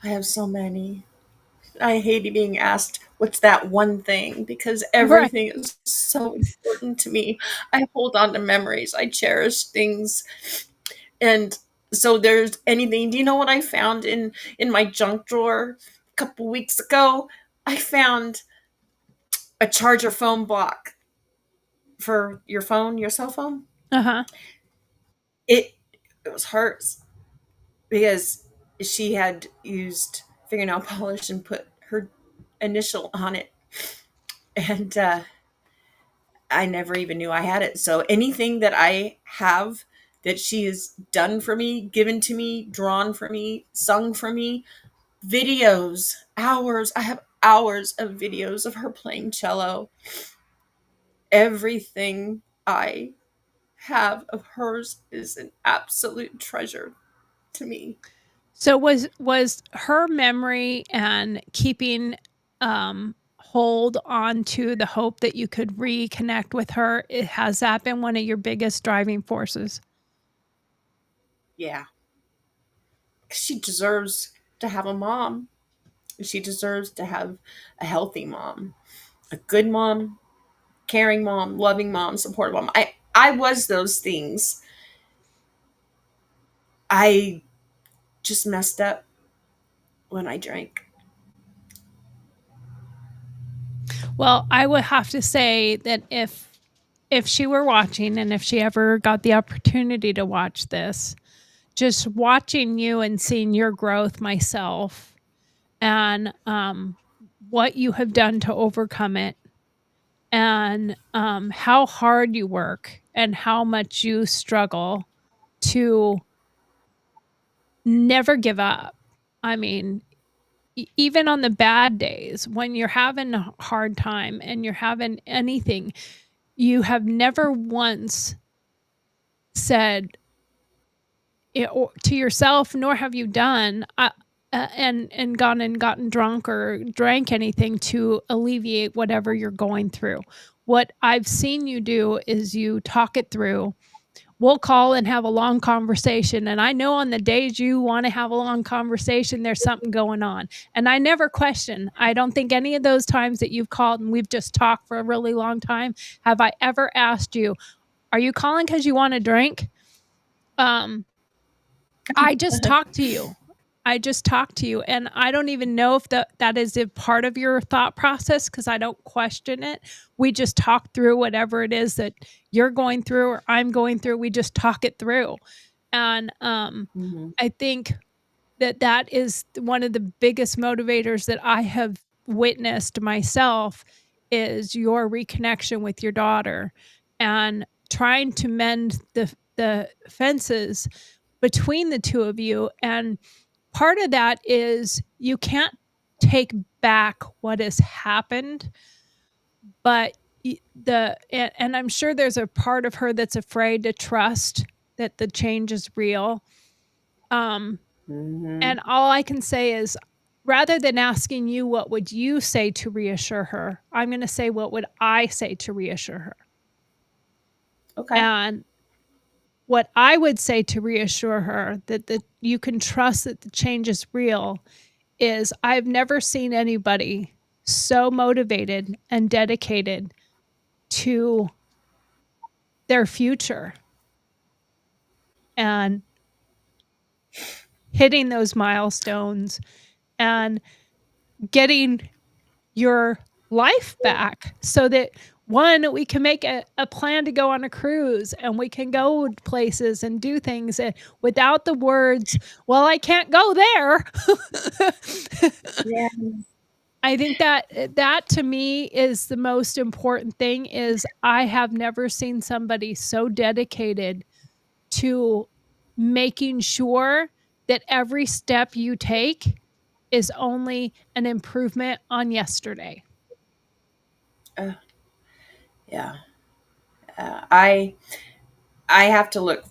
I have so many. I hate being asked what's that one thing because Right. everything is so important to me. I hold on to memories. I cherish things. And so there's anything. Do you know what I found in my junk drawer a couple weeks ago? I found a charger phone block for your phone, your cell phone. Uh-huh. It it was hers because she had used fingernail polish and put her initial on it, and I never even knew I had it. So anything that I have that she has done for me, given to me, drawn for me, sung for me, videos, hours. I have hours of videos of her playing cello. Everything I have of hers is an absolute treasure to me. So was her memory and keeping hold on to the hope that you could reconnect with her, has that been one of your biggest driving forces? Yeah. She deserves to have a mom. She deserves to have a healthy mom, a good mom, caring mom, loving mom, supportive mom. I was those things. I just messed up when I drank. Well, I would have to say that if she were watching and if she ever got the opportunity to watch this, just watching you and seeing your growth myself and what you have done to overcome it and how hard you work and how much you struggle to never give up. I mean, even on the bad days when you're having a hard time and you're having anything, you have never once said it, or to yourself, nor have you done and gone and gotten drunk or drank anything to alleviate whatever you're going through. What I've seen you do is you talk it through. We'll call and have a long conversation. And I know on the days you want to have a long conversation, there's something going on. And I never question. I don't think any of those times that you've called and we've just talked for a really long time have I ever asked you, "Are you calling because you want to drink?" Um, I just talked to you. I just talked to you, and I don't even know if that is a part of your thought process because I don't question it. We just talk through whatever it is that you're going through or I'm going through. We just talk it through, and Mhm. I think that is one of the biggest motivators that I have witnessed myself is your reconnection with your daughter and trying to mend the fences between the two of you. And part of that is you can't take back what has happened, but and I'm sure there's a part of her that's afraid to trust that the change is real. Um, Mhm. and all I can say is rather than asking you what would you say to reassure her, I'm going to say what would I say to reassure her. Okay. And what I would say to reassure her that you can trust that the change is real is I've never seen anybody so motivated and dedicated to their future and hitting those milestones and getting your life back so that one we can make a plan to go on a cruise and we can go places and do things without the words, well, I can't go there. Yeah. I think that to me is the most important thing is I have never seen somebody so dedicated to making sure that every step you take is only an improvement on yesterday. Uh, yeah. I have to look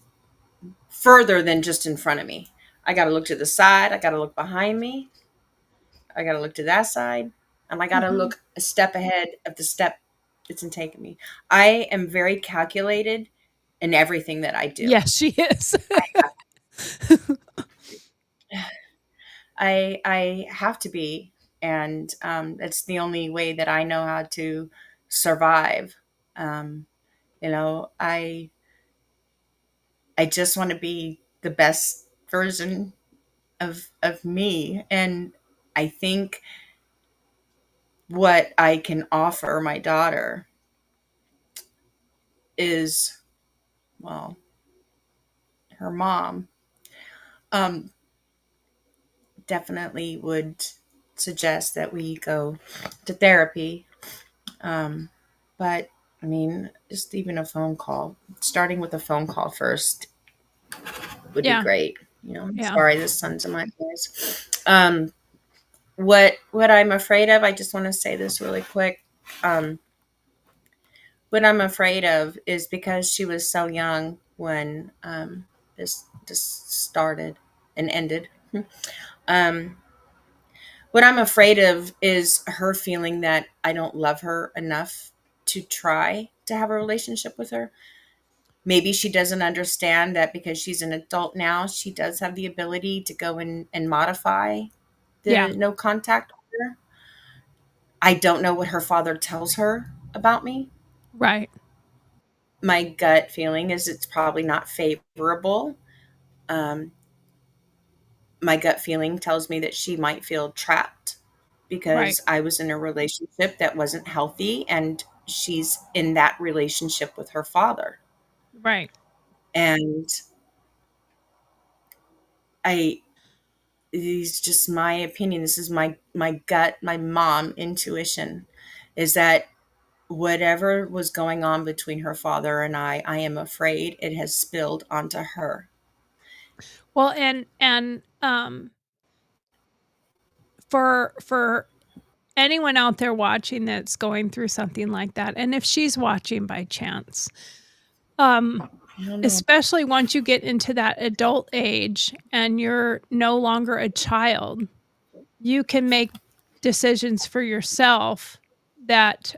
further than just in front of me. I got to look to the side. I got to look behind me. I got to look to that side. I got to Mhm. look a step ahead of the step it's in taking me. I am very calculated in everything that I do. Yes, she is. I have to be, and it's the only way that I know how to survive. Um, you know, I just want to be the best version of me, and I think what I can offer my daughter is, well, her mom um, definitely would suggest that we go to therapy. Um, but I mean, just even a phone call, starting with a phone call first would be Yeah, great. You know, yeah. sorry, the sun's in my face. What I'm afraid of, I just want to say this really quick. Um, what I'm afraid of is because she was so young when this started and ended. Um, what I'm afraid of is her feeling that I don't love her enough to try to have a relationship with her. Maybe she doesn't understand that because she's an adult now, she does have the ability to go in and modify Yeah, the no contact order. I don't know what her father tells her about me. right, My gut feeling is it's probably not favorable. Um, my gut feeling tells me that she might feel trapped right, because I was in a relationship that wasn't healthy and she's in that relationship with her father. right. And I is just my opinion. This is my gut, my mom intuition is that whatever was going on between her father and I am afraid it has spilled onto her. Well, for anyone out there watching that's going through something like that, and if she's watching by chance, um, I don't know. especially once you get into that adult age and you're no longer a child, you can make decisions for yourself that,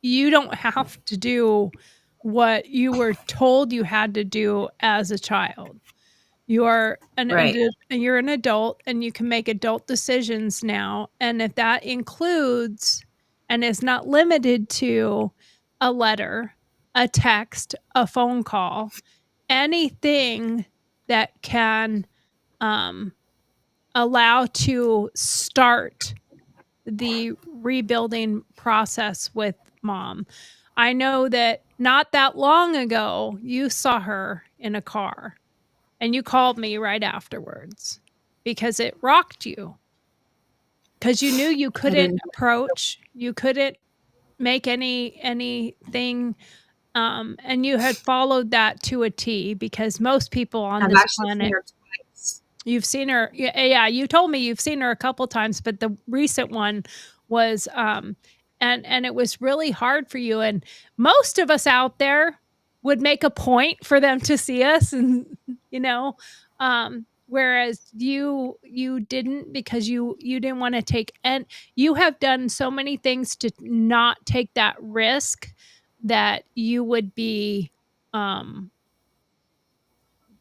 you don't have to do what you were told you had to do as a child. Right. You're an adult and you can make adult decisions now, and if that includes and is not limited to a letter, a text, a phone call, anything that can, um, allow to start the rebuilding process with mom. I know that not that long ago, you saw her in a car and you called me right afterwards because it rocked you. Because you knew you I couldn't didn't. approach, you couldn't make anything, and you had followed that to a T because most people on I've this actually seen planet. her twice. You've seen her, yeah, you told me you've seen her a couple times, but the recent one was, and it was really hard for you, and most of us out there would make a point for them to see us and, you know, whereas you didn't because you didn't wanna take and you have done so many things to not take that risk that you would be, um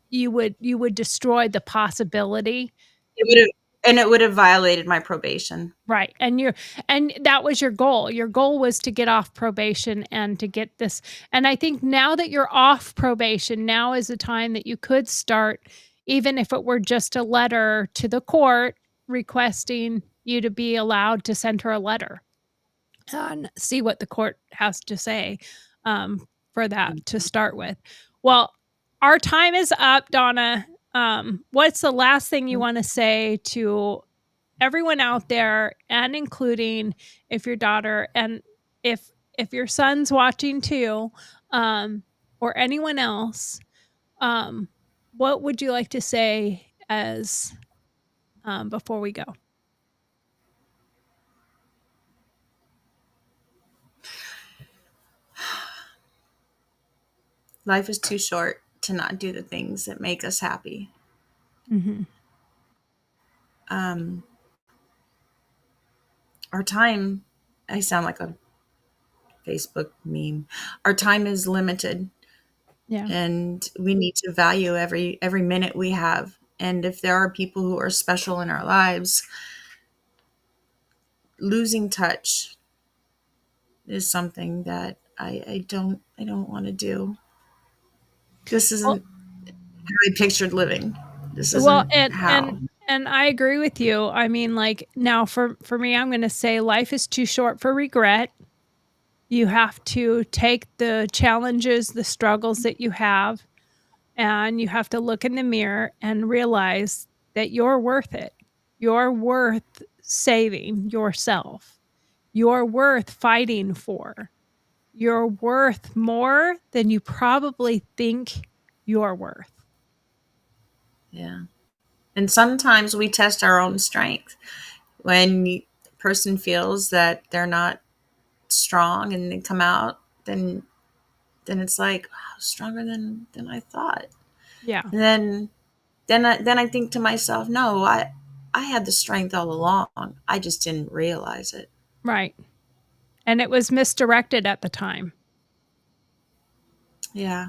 you would destroy the possibility. It would have, and it would have violated my probation. Right, and that was your goal. Your goal was to get off probation and to get this and I think now that you're off probation, now is the time that you could start, even if it were just a letter to the court requesting you to be allowed to send her a letter and see what the court has to say, for that to start with. Well, our time is up, Donna. What's the last thing you wanna say to everyone out there and including if your daughter and if your son's watching too, um, or anyone else, um, what would you like to say as before we go? Life is too short to not do the things that make us happy. Mhm. Um, our time, I sound like a Facebook meme. Our time is limited, Yeah. and we need to value every minute we have. And if there are people who are special in our lives, losing touch is something that I don't want to do. This Well, isn't how I pictured living. This well, isn't and how. I agree with you. I mean, like, now for me, I'm gonna say life is too short for regret. You have to take the challenges, the struggles that you have, and you have to look in the mirror and realize that you're worth it. You're worth saving yourself. You're worth fighting for. You're worth more than you probably think you're worth. Yeah. And sometimes we test our own strength. When a person feels that they're not strong and they come out, then it's like, wow, stronger than I thought. Yeah, And then I think to myself, no, I had the strength all along. I just didn't realize it. right. And it was misdirected at the time. Yeah.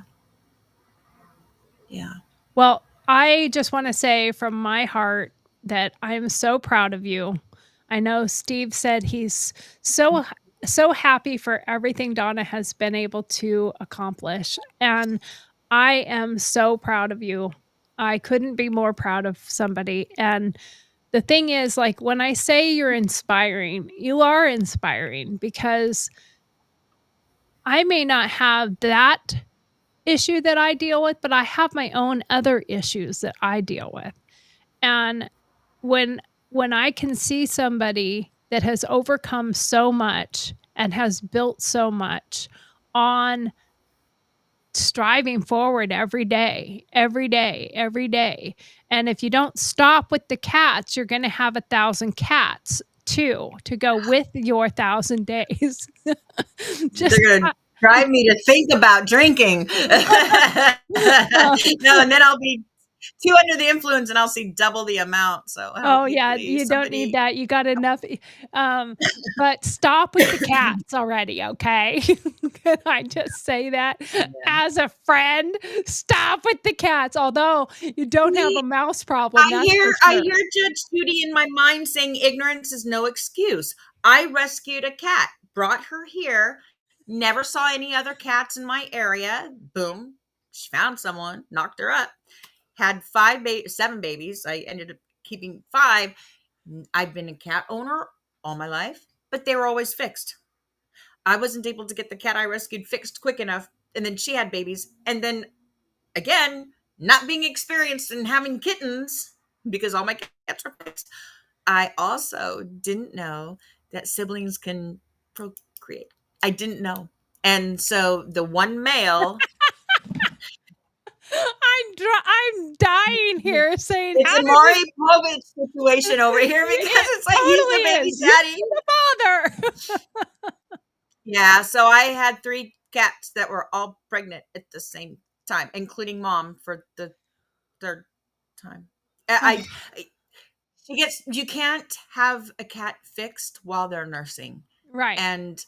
Yeah. Well, I just wanna say from my heart that I am so proud of you. I know Steve said he's so so happy for everything Donna has been able to accomplish, and I am so proud of you. I couldn't be more proud of somebody, and the thing is, like, when I say you're inspiring, you are inspiring because I may not have that issue that I deal with, but I have my own other issues that I deal with. And when I can see somebody that has overcome so much and has built so much on striving forward every day, every day, every day. And if you don't stop with the cats, you're going to have 1,000 cats too to go with your 1,000 days. Just They're gonna drive me to think about drinking. uh, No, and then I'll be too under the influence and I'll see double the amount. So help oh, me, yeah, please. you don't need Somebody. that, you got enough, but stop with the cats already, okay? Can I just say that Yeah. as a friend? Stop with the cats, although you don't have See, a mouse problem, I that's hear for I sure. hear Judge Judy in my mind saying ignorance is no excuse. I rescued a cat, brought her here, never saw any other cats in my area. Boom. She found someone, knocked her up. Had seven babies. I ended up keeping five. I've been a cat owner all my life, but they were always fixed. I wasn't able to get the cat I rescued fixed quick enough. And then she had babies. And then again, not being experienced in having kittens because all my cats were fixed, I also didn't know that siblings can procreate. I didn't know. And so the one male, I'm dying here saying, it's "How a does Maury this" Povich situation over here because It it's like he's the totally baby is. You're daddy. the father. Yeah, so I had three cats that were all pregnant at the same time, including mom for the third time. I she gets you can't have a cat fixed while they're nursing, Right. and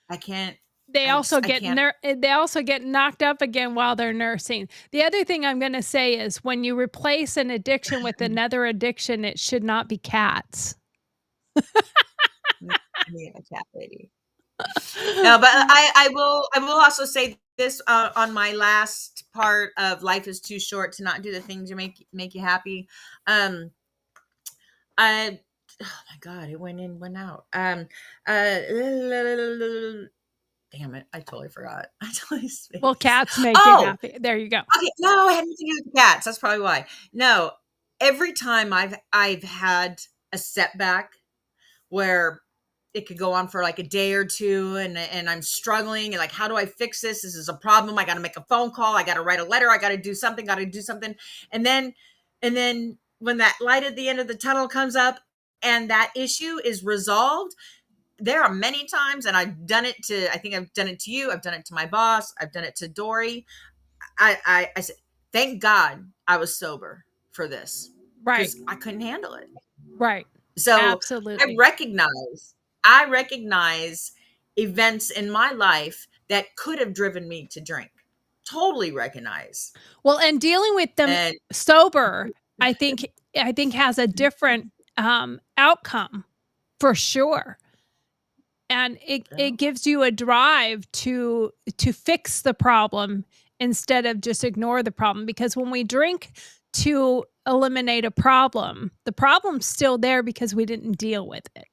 I can't. They I just also I get can't. they also get knocked up again while they're nursing. The other thing I'm gonna say is when you replace an addiction with another addiction, it should not be cats. I need a cat lady. No, but I will also say this on my last part of life is too short to not do the things you make you happy. Um, I oh my god, it went in, went out. Damn it, I totally forgot. I totally Well, spaced. cats make you Oh, happy. There you go. okay. No, it had nothing to do with cats. That's probably why. No, every time I've had a setback where it could go on for like a day or two and I'm struggling and like how do I fix this? This is a problem. I got to make a phone call. I got to write a letter. I got to do something. Got to do something. And then when that light at the end of the tunnel comes up and that issue is resolved, there are many times, and I've done it to, I think I've done it to you. I've done it to my boss. I've done it to Dory. I said, thank God I was sober for this Right. because I couldn't handle it. Right. So I Absolutely. recognize I recognize events in my life that could have driven me to drink. Totally recognize. Well, and dealing with them And sober, I think has a different, outcome for sure. And it oh, gives you a drive to fix the problem instead of just ignore the problem, because when we drink to eliminate a problem, the problem's still there because we didn't deal with it,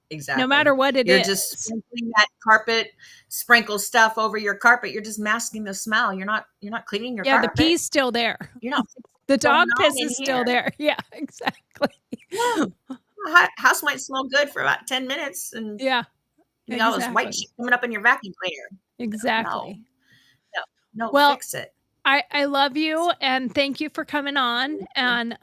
no exactly. matter what it You're just is. sprinkling that carpet, sprinkle stuff over your carpet. You're just masking the smell. You're not cleaning your Yeah, the carpet. pee's still there. You're not fixing The what's going dog on piss in is still here. there. Yeah, exactly. No. House might smell good for about 10 minutes and Yeah, you got all this white exactly. shit coming up in your vacuum cleaner. No, Exactly. no, no, Well, fix it. I love you and thank you for coming on, and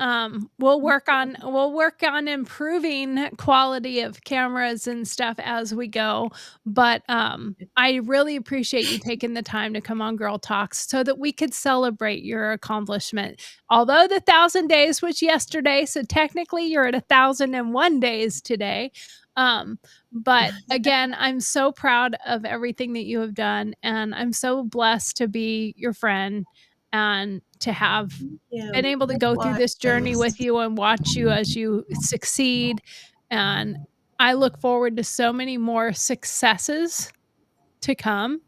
we'll work on improving quality of cameras and stuff as we go, but I really appreciate you taking the time to come on Gurl TauX so that we could celebrate your accomplishment. Although the 1,000 days was yesterday, so technically you're at 1,001 days today. Um but again, I'm so proud of everything that you have done, and I'm so blessed to be your friend and to have Yeah, been able to go through this journey with likewise. you and watch you as you succeed. And I look forward to so many more successes to come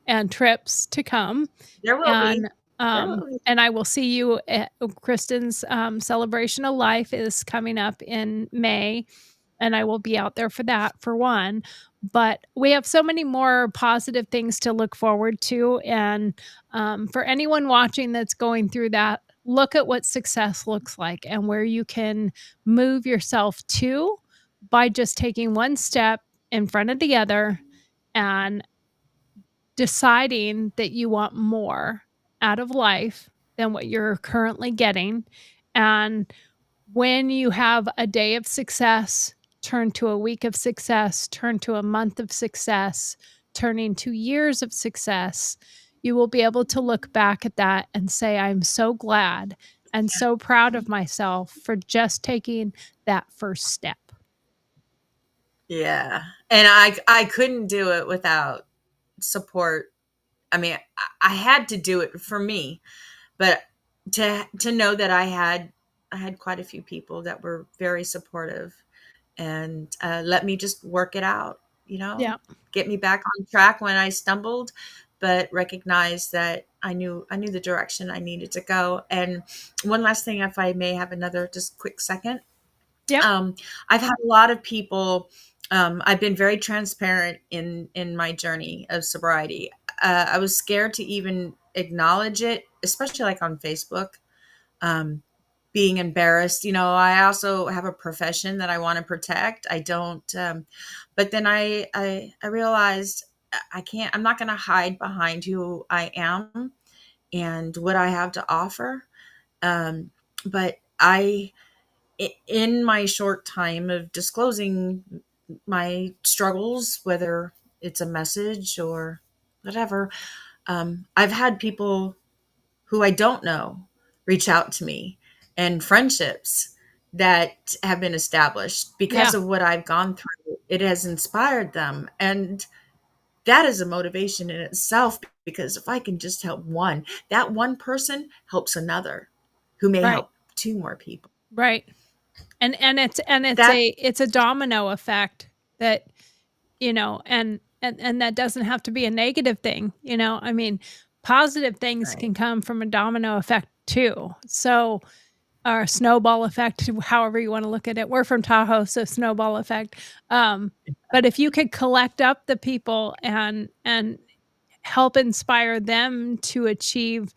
and trips to come. There will be. And There will be. I will see you at Kristen's celebration of life is coming up in May, and I will be out there for that for one. But we have so many more positive things to look forward to. And for anyone watching that's going through that, look at what success looks like and where you can move yourself to by just taking one step in front of the other and deciding that you want more out of life than what you're currently getting. And when you have a day of success, turn to a week of success, turn to a month of success, turning to years of success, you will be able to look back at that and say, I'm so glad and so proud of myself for just taking that first step. Yeah. And I couldn't do it without support. I mean, I had to do it for me, but to know that I had quite a few people that were very supportive and let me just work it out, Yeah. get me back on track when I stumbled, but recognize that I knew the direction I needed to go. And one last thing, if I may have another just quick second. Yep. um, I've had a lot of people. I've been very transparent in my journey of sobriety. I was scared to even acknowledge it, especially like on Facebook. Um, Being embarrassed, I also have a profession that I want to protect. I don't. But then I realized I can't. I'm not going to hide behind who I am and what I have to offer. But in my short time of disclosing my struggles, whether it's a message or whatever, I've had people who I don't know reach out to me, and friendships that have been established because Yeah. of what I've gone through. It has inspired them. And that is a motivation in itself, because if I can just help one, that one person helps another who may Right. help two more people. Right. That It's a domino effect that, and that doesn't have to be a negative thing, I mean, positive things right. can come from a domino effect too. So, or snowball effect, however you want to look at it. We're from Tahoe, so snowball effect. But if you could collect up the people and help inspire them to achieve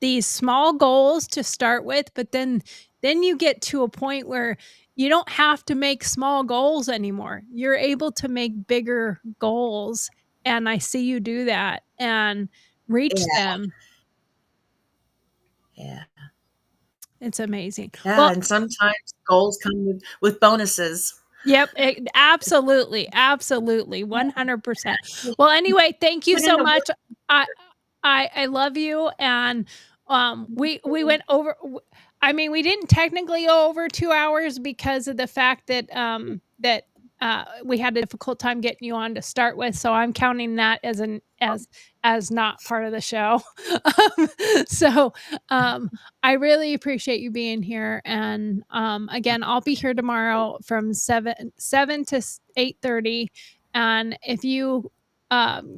these small goals to start with, but then you get to a point where you don't have to make small goals anymore. You're able to make bigger goals, and I see you do that and reach Yeah. them. Yeah. It's amazing. Yeah, Well, and sometimes goals come with bonuses. yep, absolutely, absolutely, 100%. Well, anyway, thank you Put in so the work. much. I I love you, and, we went over I mean, we didn't technically go over 2 hours because of the fact that, we had a difficult time getting you on to start with, so I'm counting that as not part of the show. So I really appreciate you being here, and again, I'll be here tomorrow from 7 to 8:30, and if you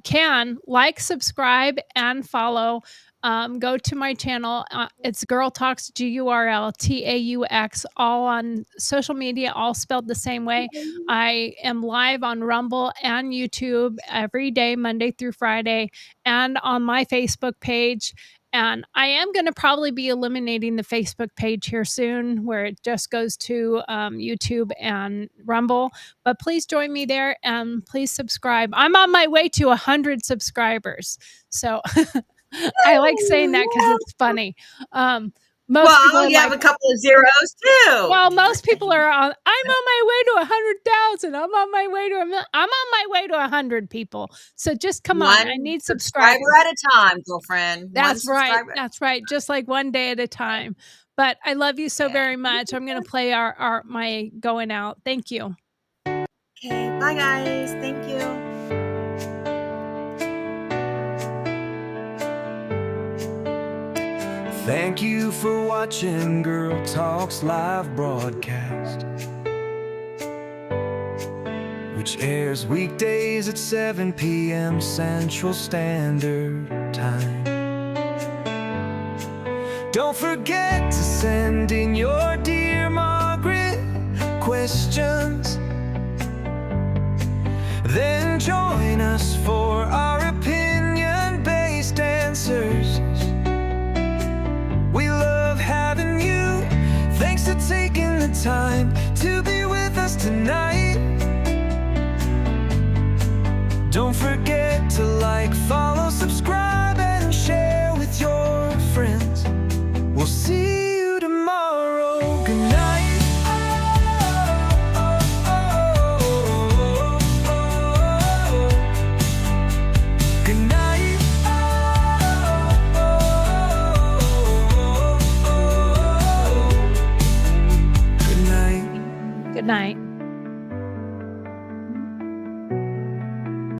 can like, subscribe, and follow. Go to my channel. It's Gurl TauX, Gurl TauX, all on social media, all spelled the same way. I am live on Rumble and YouTube every day, Monday through Friday, and on my Facebook page. And I am going to probably be eliminating the Facebook page here soon, where it just goes to YouTube and Rumble. But please join me there, and please subscribe. I'm on my way to 100 subscribers. So I like saying that because it's funny. Most people you have a couple of zeros too. Well, most people are on. I'm on my way to 100,000. I'm on my way to a million. I'm on my way to 100 people. So just come on. I need subscribers at a time, girlfriend. That's right. That's right. Just like one day at a time. But I love you so very much. I'm going to play my going out. Thank you. Okay. Bye, guys. Thank you. Thank you for watching Gurl TauX live broadcast, which airs weekdays at 7 p.m. Central Standard Time. Don't forget to send in your Dear Margaret questions. Then join us for our opinion-based answers. We love having you. Thanks for taking the time to be with us tonight. Don't forget to like, follow, subscribe, and share with your friends. We'll see you tomorrow. Good night. Good night. Good night. Good night.